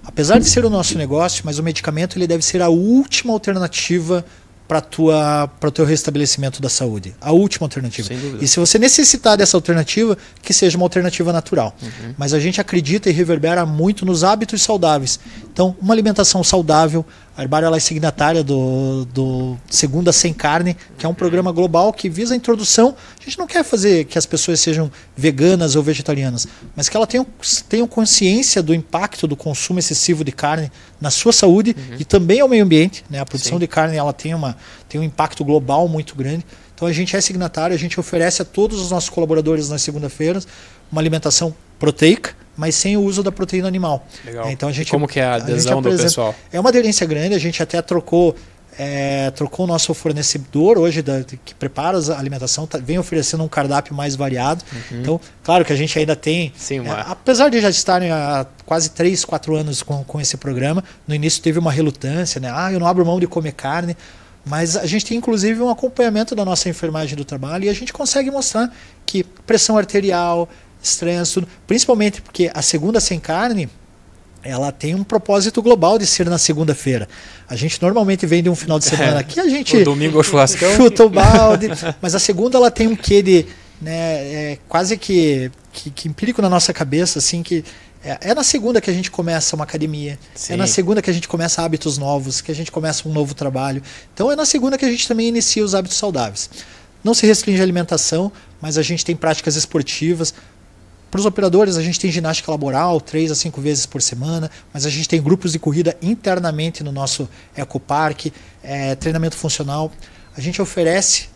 Apesar de ser o nosso negócio, mas o medicamento ele deve ser a última alternativa para o teu restabelecimento da saúde. A última alternativa. Sem dúvida. E se você necessitar dessa alternativa, que seja uma alternativa natural. Mas a gente acredita e reverbera muito nos hábitos saudáveis. Então, uma alimentação saudável. A Herbarium ela é signatária do Segunda Sem Carne, que é um programa global que visa a introdução. A gente não quer fazer que as pessoas sejam veganas ou vegetarianas, mas que elas tenham consciência do impacto do consumo excessivo de carne na sua saúde e também ao meio ambiente. Né? A produção de carne ela tem um impacto global muito grande. Então a gente é signatário, a gente oferece a todos os nossos colaboradores nas segunda-feiras uma alimentação proteica, mas sem o uso da proteína animal. Legal. Então, E como que é a adesão do pessoal? É uma aderência grande, a gente até trocou o nosso fornecedor hoje que prepara a alimentação, vem oferecendo um cardápio mais variado. Então, claro que a gente ainda tem, Sim, apesar de já estarem há quase 3, 4 anos com esse programa, no início teve uma relutância, né? Eu não abro mão de comer carne, mas a gente tem inclusive um acompanhamento da nossa enfermagem do trabalho e a gente consegue mostrar que pressão arterial, estresse, tudo, principalmente porque a Segunda Sem Carne ela tem um propósito global de ser na segunda-feira. A gente normalmente vem de um final de semana aqui, a gente O domingo é o churrascão. chuta o balde, mas a segunda ela tem um quê de quase que empírico na nossa cabeça, assim, que é na segunda que a gente começa uma academia, Sim. é na segunda que a gente começa hábitos novos, que a gente começa um novo trabalho. Então é na segunda que a gente também inicia os hábitos saudáveis. Não se restringe à alimentação, mas a gente tem práticas esportivas. Para os operadores, a gente tem ginástica laboral 3 a 5 vezes por semana, mas a gente tem grupos de corrida internamente no nosso ecoparque, treinamento funcional. A gente oferece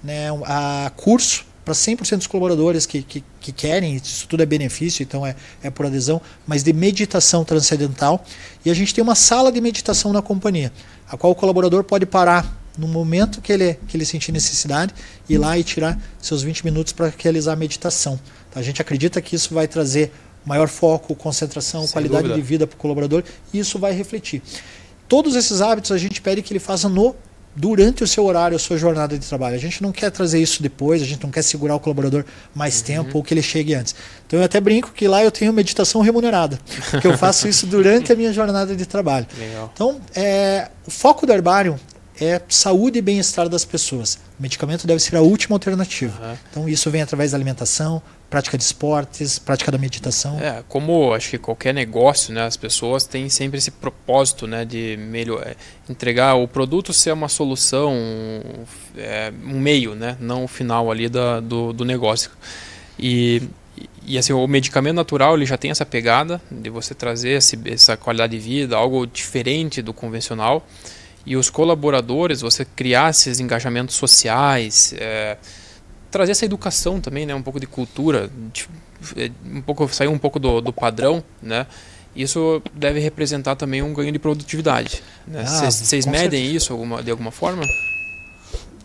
curso para 100% dos colaboradores que querem, isso tudo é benefício, então é por adesão, mas de meditação transcendental. E a gente tem uma sala de meditação na companhia, a qual o colaborador pode parar no momento que ele sentir necessidade, ir lá e tirar seus 20 minutos para realizar a meditação. Então, a gente acredita que isso vai trazer maior foco, concentração, Sem qualidade dúvida. de vida para o colaborador e isso vai refletir. Todos esses hábitos a gente pede que ele faça durante o seu horário, a sua jornada de trabalho. A gente não quer trazer isso depois, a gente não quer segurar o colaborador mais tempo ou que ele chegue antes. Então eu até brinco que lá eu tenho meditação remunerada, porque eu faço isso durante a minha jornada de trabalho. Legal. Então, o foco do Herbarium é saúde e bem-estar das pessoas. O medicamento deve ser a última alternativa. Então isso vem através da alimentação, prática de esportes, prática da meditação. Como acho que qualquer negócio, né, as pessoas têm sempre esse propósito, né, de entregar o produto ser uma solução, um meio, né, não o final ali do negócio. E assim, o medicamento natural ele já tem essa pegada de você trazer essa qualidade de vida, algo diferente do convencional. E os colaboradores, você criar esses engajamentos sociais, trazer essa educação também, né, um pouco de cultura, sair um pouco do padrão, né? Isso deve representar também um ganho de produtividade. Vocês medem isso de alguma forma?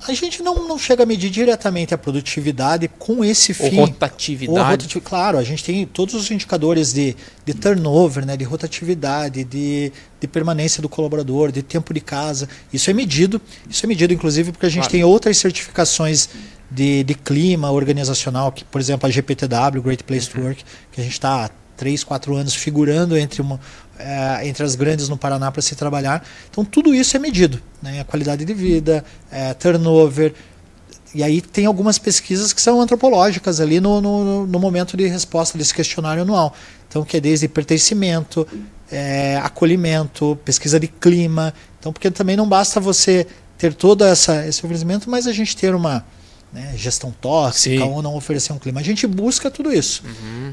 A gente não chega a medir diretamente a produtividade com esse fim. Ou rotatividade. Claro, a gente tem todos os indicadores de turnover, né, de rotatividade, de permanência do colaborador, de tempo de casa. Isso é medido inclusive porque a gente tem outras certificações de clima organizacional, que, por exemplo, a GPTW, Great Place to Work, que a gente está há 3, 4 anos figurando entre as grandes no Paraná para se trabalhar. Então tudo isso é medido, né? A qualidade de vida, turnover, E aí tem algumas pesquisas que são antropológicas ali no momento de resposta desse questionário anual. Então, que é desde pertencimento, acolhimento, pesquisa de clima. Então, porque também não basta você ter todo esse oferecimento, mas a gente ter uma gestão tóxica ou não oferecer um clima. A gente busca tudo isso.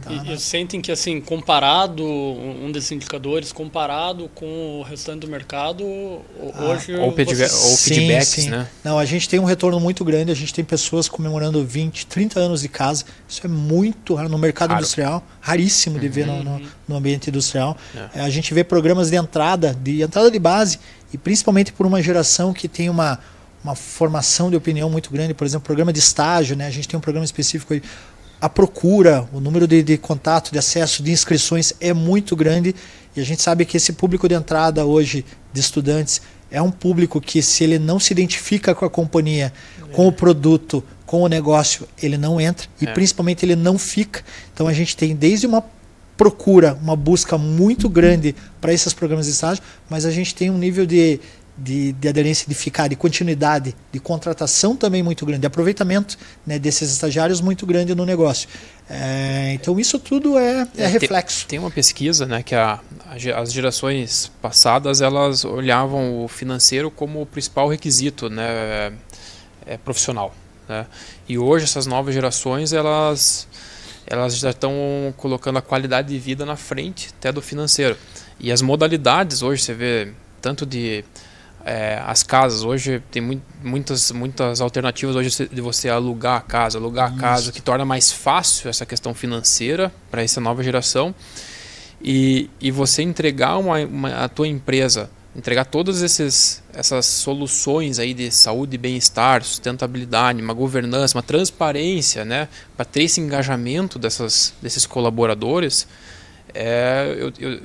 Tá, e sentem que, assim, comparado, um desses indicadores, comparado com o restante do mercado, hoje... Ou feedbacks, né? Não, a gente tem um retorno muito grande, a gente tem pessoas comemorando 20, 30 anos de casa. Isso é muito raro no mercado industrial, raríssimo de ver no ambiente industrial. A gente vê programas de entrada de base, e principalmente por uma geração que tem uma formação de opinião muito grande, por exemplo, programa de estágio, né? A gente tem um programa específico aí. A procura, o número de contato, de acesso, de inscrições é muito grande, e a gente sabe que esse público de entrada hoje de estudantes é um público que, se ele não se identifica com a companhia, com o produto, com o negócio, ele não entra, e principalmente ele não fica. Então a gente tem desde uma procura, uma busca muito grande para esses programas de estágio, mas a gente tem um nível de aderência, de ficar, de continuidade, de contratação também muito grande, de aproveitamento, né, desses estagiários muito grande no negócio. Então isso tudo é reflexo. Tem uma pesquisa, né, que as gerações passadas elas olhavam o financeiro como o principal requisito, né, profissional, né? E hoje essas novas gerações elas já estão colocando a qualidade de vida na frente até do financeiro. E as modalidades hoje, você vê tanto as casas, hoje tem muitas alternativas hoje de você alugar a casa, que torna mais fácil essa questão financeira para essa nova geração, e você entregar a tua empresa, entregar todas essas soluções aí de saúde e bem-estar, sustentabilidade, uma governança, uma transparência, né, para ter esse engajamento desses colaboradores.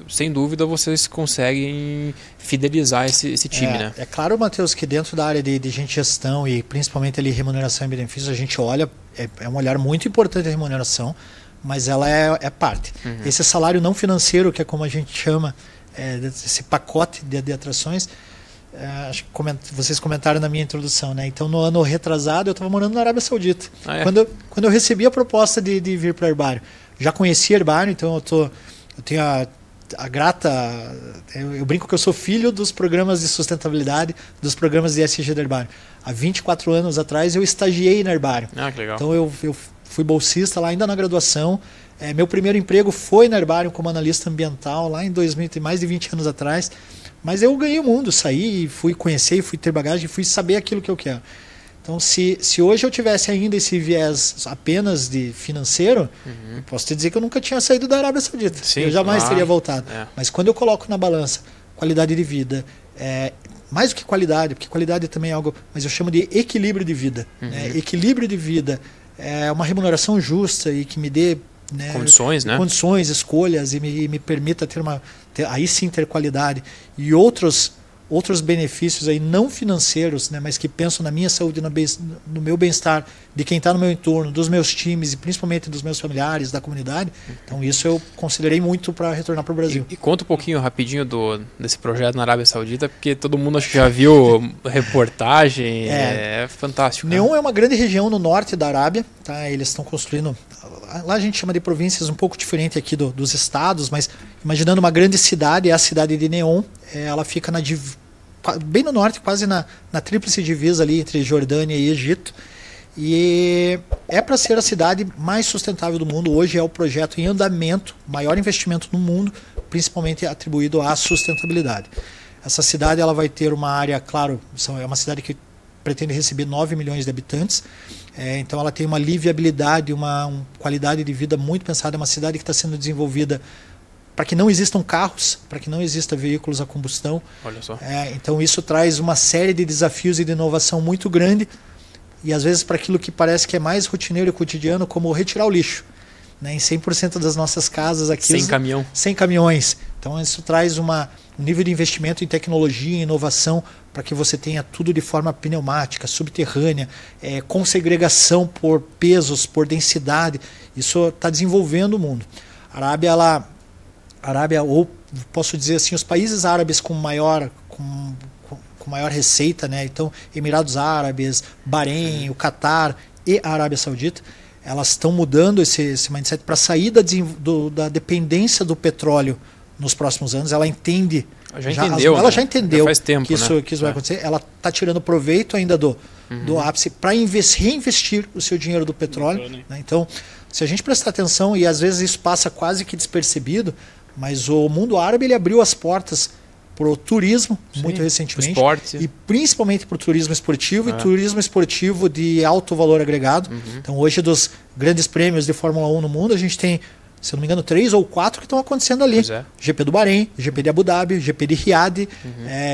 Sem dúvida vocês conseguem fidelizar esse time, né? É claro, Matheus, que dentro da área de gente gestão e principalmente ali remuneração e benefícios, a gente olha, é um olhar muito importante a remuneração, mas ela é parte. Esse salário não financeiro, que é como a gente chama, esse pacote de atrações, acho que vocês comentaram na minha introdução, né? Então, no ano retrasado, eu estava morando na Arábia Saudita. Quando eu recebi a proposta de vir para o Herbário, já conhecia Herbário, então eu tenho a grata... Eu brinco que eu sou filho dos programas de sustentabilidade, dos programas de ESG do Herbário. Há 24 anos atrás eu estagiei na Herbário. Que legal. Então eu fui bolsista lá ainda na graduação. Meu primeiro emprego foi na Herbário como analista ambiental, lá em 2000, tem mais de 20 anos atrás. Mas eu ganhei o mundo, saí, fui conhecer, fui ter bagagem, fui saber aquilo que eu quero. Então, se hoje eu tivesse ainda esse viés apenas de financeiro, eu posso te dizer que eu nunca tinha saído da Arábia Saudita. Sim, eu jamais teria voltado. Mas quando eu coloco na balança qualidade de vida, mais do que qualidade, porque qualidade também é algo, mas eu chamo de equilíbrio de vida. Equilíbrio de vida é uma remuneração justa e que me dê condições, escolhas, e me permita aí sim ter qualidade, e outros benefícios aí não financeiros, né, mas que pensam na minha saúde, no meu bem-estar, de quem está no meu entorno, dos meus times e principalmente dos meus familiares, da comunidade. Então isso eu considerei muito para retornar para o Brasil. E conta um pouquinho rapidinho desse projeto na Arábia Saudita, porque todo mundo acho que já viu reportagem, é fantástico. Neom é uma grande região no norte da Arábia, tá? Eles estão construindo, lá a gente chama de províncias um pouco diferente aqui dos estados, mas imaginando uma grande cidade, é a cidade de Neom, ela fica bem no norte, quase na tríplice divisa ali entre Jordânia e Egito, e é para ser a cidade mais sustentável do mundo. Hoje é o projeto em andamento, maior investimento no mundo, principalmente atribuído à sustentabilidade. Essa cidade ela vai ter uma área, claro, é uma cidade que pretende receber 9 milhões de habitantes, então ela tem uma liviabilidade, uma qualidade de vida muito pensada. É uma cidade que está sendo desenvolvida para que não existam carros, para que não existam veículos a combustão. Olha só. Então isso traz uma série de desafios e de inovação muito grande, e às vezes para aquilo que parece que é mais rotineiro e cotidiano, como retirar o lixo. Né? Em 100% das nossas casas aqui... Sem caminhões. Então isso traz um nível de investimento em tecnologia e inovação para que você tenha tudo de forma pneumática, subterrânea, com segregação por pesos, por densidade. Isso está desenvolvendo o mundo. A Arábia, ou posso dizer assim, os países árabes com com maior receita, né? Então, Emirados Árabes, Bahrein, o Catar e a Arábia Saudita, elas estão mudando esse mindset para sair da dependência do petróleo nos próximos anos. Ela entende, ela já entendeu faz tempo, que isso vai acontecer. Ela está tirando proveito ainda do ápice para reinvestir o seu dinheiro do petróleo. Né? Então, se a gente prestar atenção, e às vezes isso passa quase que despercebido, mas o mundo árabe ele abriu as portas para o turismo muito recentemente, esporte. E principalmente para o turismo esportivo e turismo esportivo de alto valor agregado. Então hoje dos grandes prêmios de Fórmula 1 no mundo, a gente tem, se eu não me engano, 3 ou 4 que estão acontecendo ali. GP do Bahrein, GP de Abu Dhabi, GP de Riad.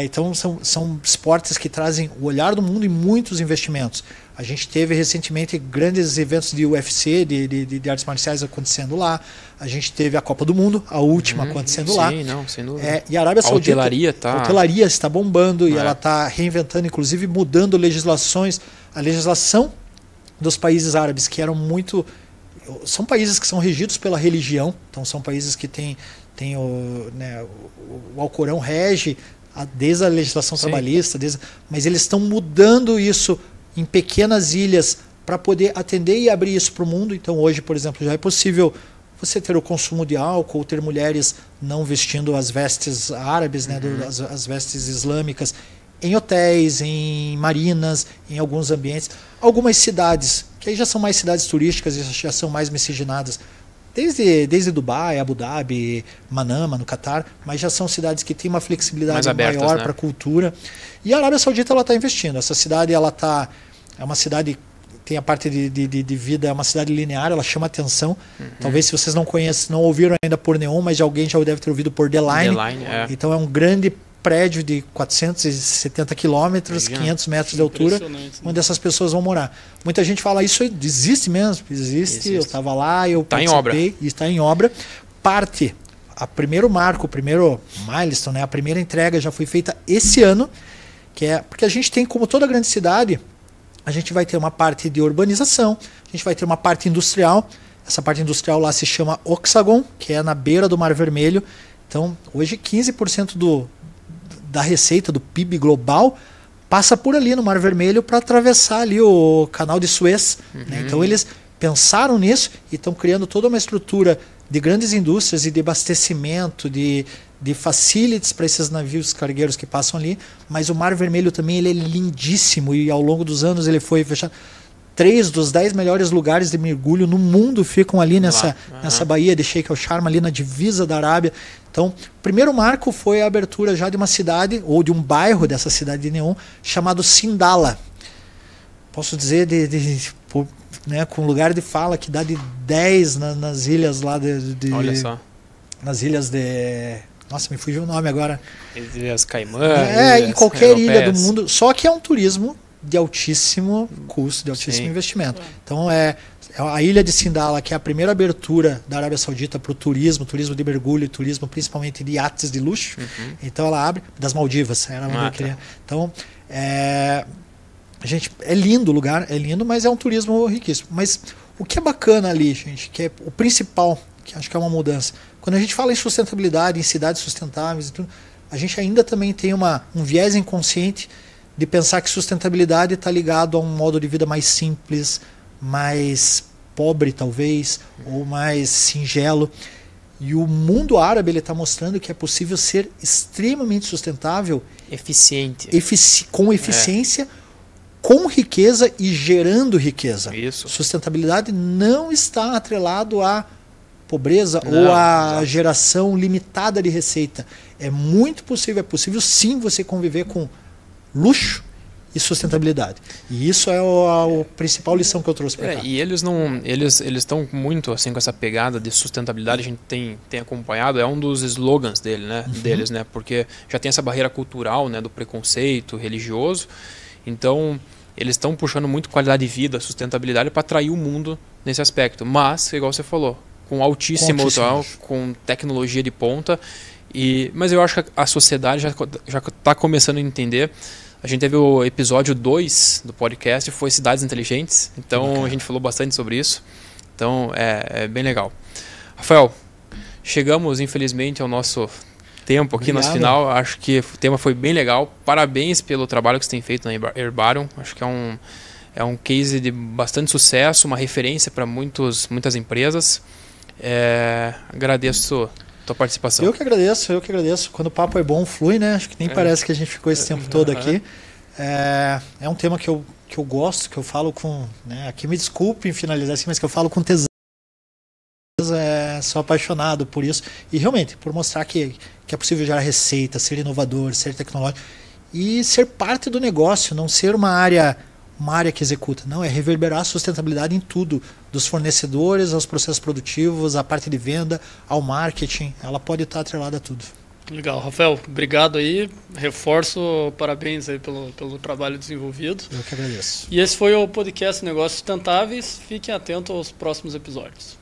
Então são esportes que trazem o olhar do mundo e muitos investimentos. A gente teve recentemente grandes eventos de UFC, de artes marciais acontecendo lá. A gente teve a Copa do Mundo, a última acontecendo lá. Sim, não, sem dúvida. E a Arábia Saudita, a hotelaria está bombando e ela está reinventando, inclusive mudando legislações. A legislação dos países árabes, que eram muito... São países que são regidos pela religião, então são países que têm o Alcorão rege desde a legislação trabalhista, mas eles estão mudando isso em pequenas ilhas para poder atender e abrir isso para o mundo. Então hoje, por exemplo, já é possível você ter o consumo de álcool, ter mulheres não vestindo as vestes árabes, né, as vestes islâmicas, em hotéis, em marinas, em alguns ambientes. Algumas cidades, que aí já são mais cidades turísticas e já são mais miscigenadas, desde Dubai, Abu Dhabi, Manama, no Catar, mas já são cidades que têm uma flexibilidade maior para a cultura. E a Arábia Saudita está investindo. Essa cidade é uma cidade, tem a parte de vida, é uma cidade linear, ela chama atenção. Talvez se vocês não conhecem, não ouviram ainda por Neon, mas alguém já deve ter ouvido por The Line. Então é um grande prédio de 470 quilômetros, 500 metros de altura, onde essas pessoas vão morar. Muita gente fala, isso existe mesmo? Existe. Eu estava lá, eu participei, e está em obra. O primeiro milestone, né, a primeira entrega já foi feita esse ano, porque a gente tem, como toda grande cidade, a gente vai ter uma parte de urbanização, a gente vai ter uma parte industrial. Essa parte industrial lá se chama Oxagon, que é na beira do Mar Vermelho. Então, hoje 15% da receita do PIB global passa por ali no Mar Vermelho para atravessar ali o canal de Suez. Né? Então eles pensaram nisso e estão criando toda uma estrutura de grandes indústrias e de abastecimento, de facilities para esses navios cargueiros que passam ali. Mas o Mar Vermelho também ele é lindíssimo e ao longo dos anos ele foi fechado. 3 dos 10 melhores lugares de mergulho no mundo ficam ali nessa baía de Sheikh Al Sharm, ali na divisa da Arábia. Então, o primeiro marco foi a abertura já de uma cidade, ou de um bairro dessa cidade de Neom, chamado Sindala. Posso dizer, com lugar de fala que dá de 10 nas ilhas lá Olha só. Nas ilhas de... Nossa, me fugiu o nome agora. Ilhas Caimã. Em qualquer ilha do mundo. Só que é um turismo de altíssimo custo, de altíssimo investimento. Então a ilha de Sindala, que é a primeira abertura da Arábia Saudita para o turismo de mergulho, turismo principalmente de iates de luxo. Então ela abre, das Maldivas, era onde eu queria. Então gente, é lindo o lugar, é lindo, mas é um turismo riquíssimo. Mas o que é bacana ali, gente, que é o principal, que acho que é uma mudança, quando a gente fala em sustentabilidade, em cidades sustentáveis e tudo, a gente ainda também tem um viés inconsciente de pensar que sustentabilidade está ligado a um modo de vida mais simples, mais pobre talvez, ou mais singelo. E o mundo árabe está mostrando que é possível ser extremamente sustentável, eficiente, com eficiência, com riqueza e gerando riqueza. Isso. Sustentabilidade não está atrelado à pobreza ou à geração limitada de receita. É muito possível, sim você conviver com luxo e sustentabilidade. E isso é a principal lição que eu trouxe para cá. E eles estão muito assim com essa pegada de sustentabilidade, a gente tem acompanhado, é um dos slogans deles, né? Porque já tem essa barreira cultural, né, do preconceito religioso. Então, eles estão puxando muito qualidade de vida, sustentabilidade para atrair o mundo nesse aspecto. Mas, igual você falou, com altíssimo com tecnologia de ponta. Mas eu acho que a sociedade já está começando a entender. A gente teve o episódio 2 do podcast, foi Cidades Inteligentes. Então a gente falou bastante sobre isso. Então é bem legal. Rafael, chegamos infelizmente ao nosso tempo aqui. Obrigado. No final. Acho que o tema foi bem legal. Parabéns pelo trabalho que você tem feito na Herbarium. Acho que é um case de bastante sucesso, uma referência para muitas empresas. Agradeço a tua participação. Eu que agradeço. Quando o papo é bom, flui, né? Acho que nem parece que a gente ficou esse tempo todo aqui. É um tema que eu gosto, que eu falo com... Né, aqui me desculpe em finalizar assim, mas que eu falo com tesão. Sou apaixonado por isso. E realmente, por mostrar que é possível gerar receita, ser inovador, ser tecnológico e ser parte do negócio, não ser uma área que executa. Não, é reverberar a sustentabilidade em tudo, dos fornecedores aos processos produtivos, à parte de venda, ao marketing. Ela pode estar atrelada a tudo. Legal, Rafael, obrigado aí, reforço, parabéns aí pelo trabalho desenvolvido. Eu que agradeço. E esse foi o podcast Negócios Sustentáveis, fiquem atentos aos próximos episódios.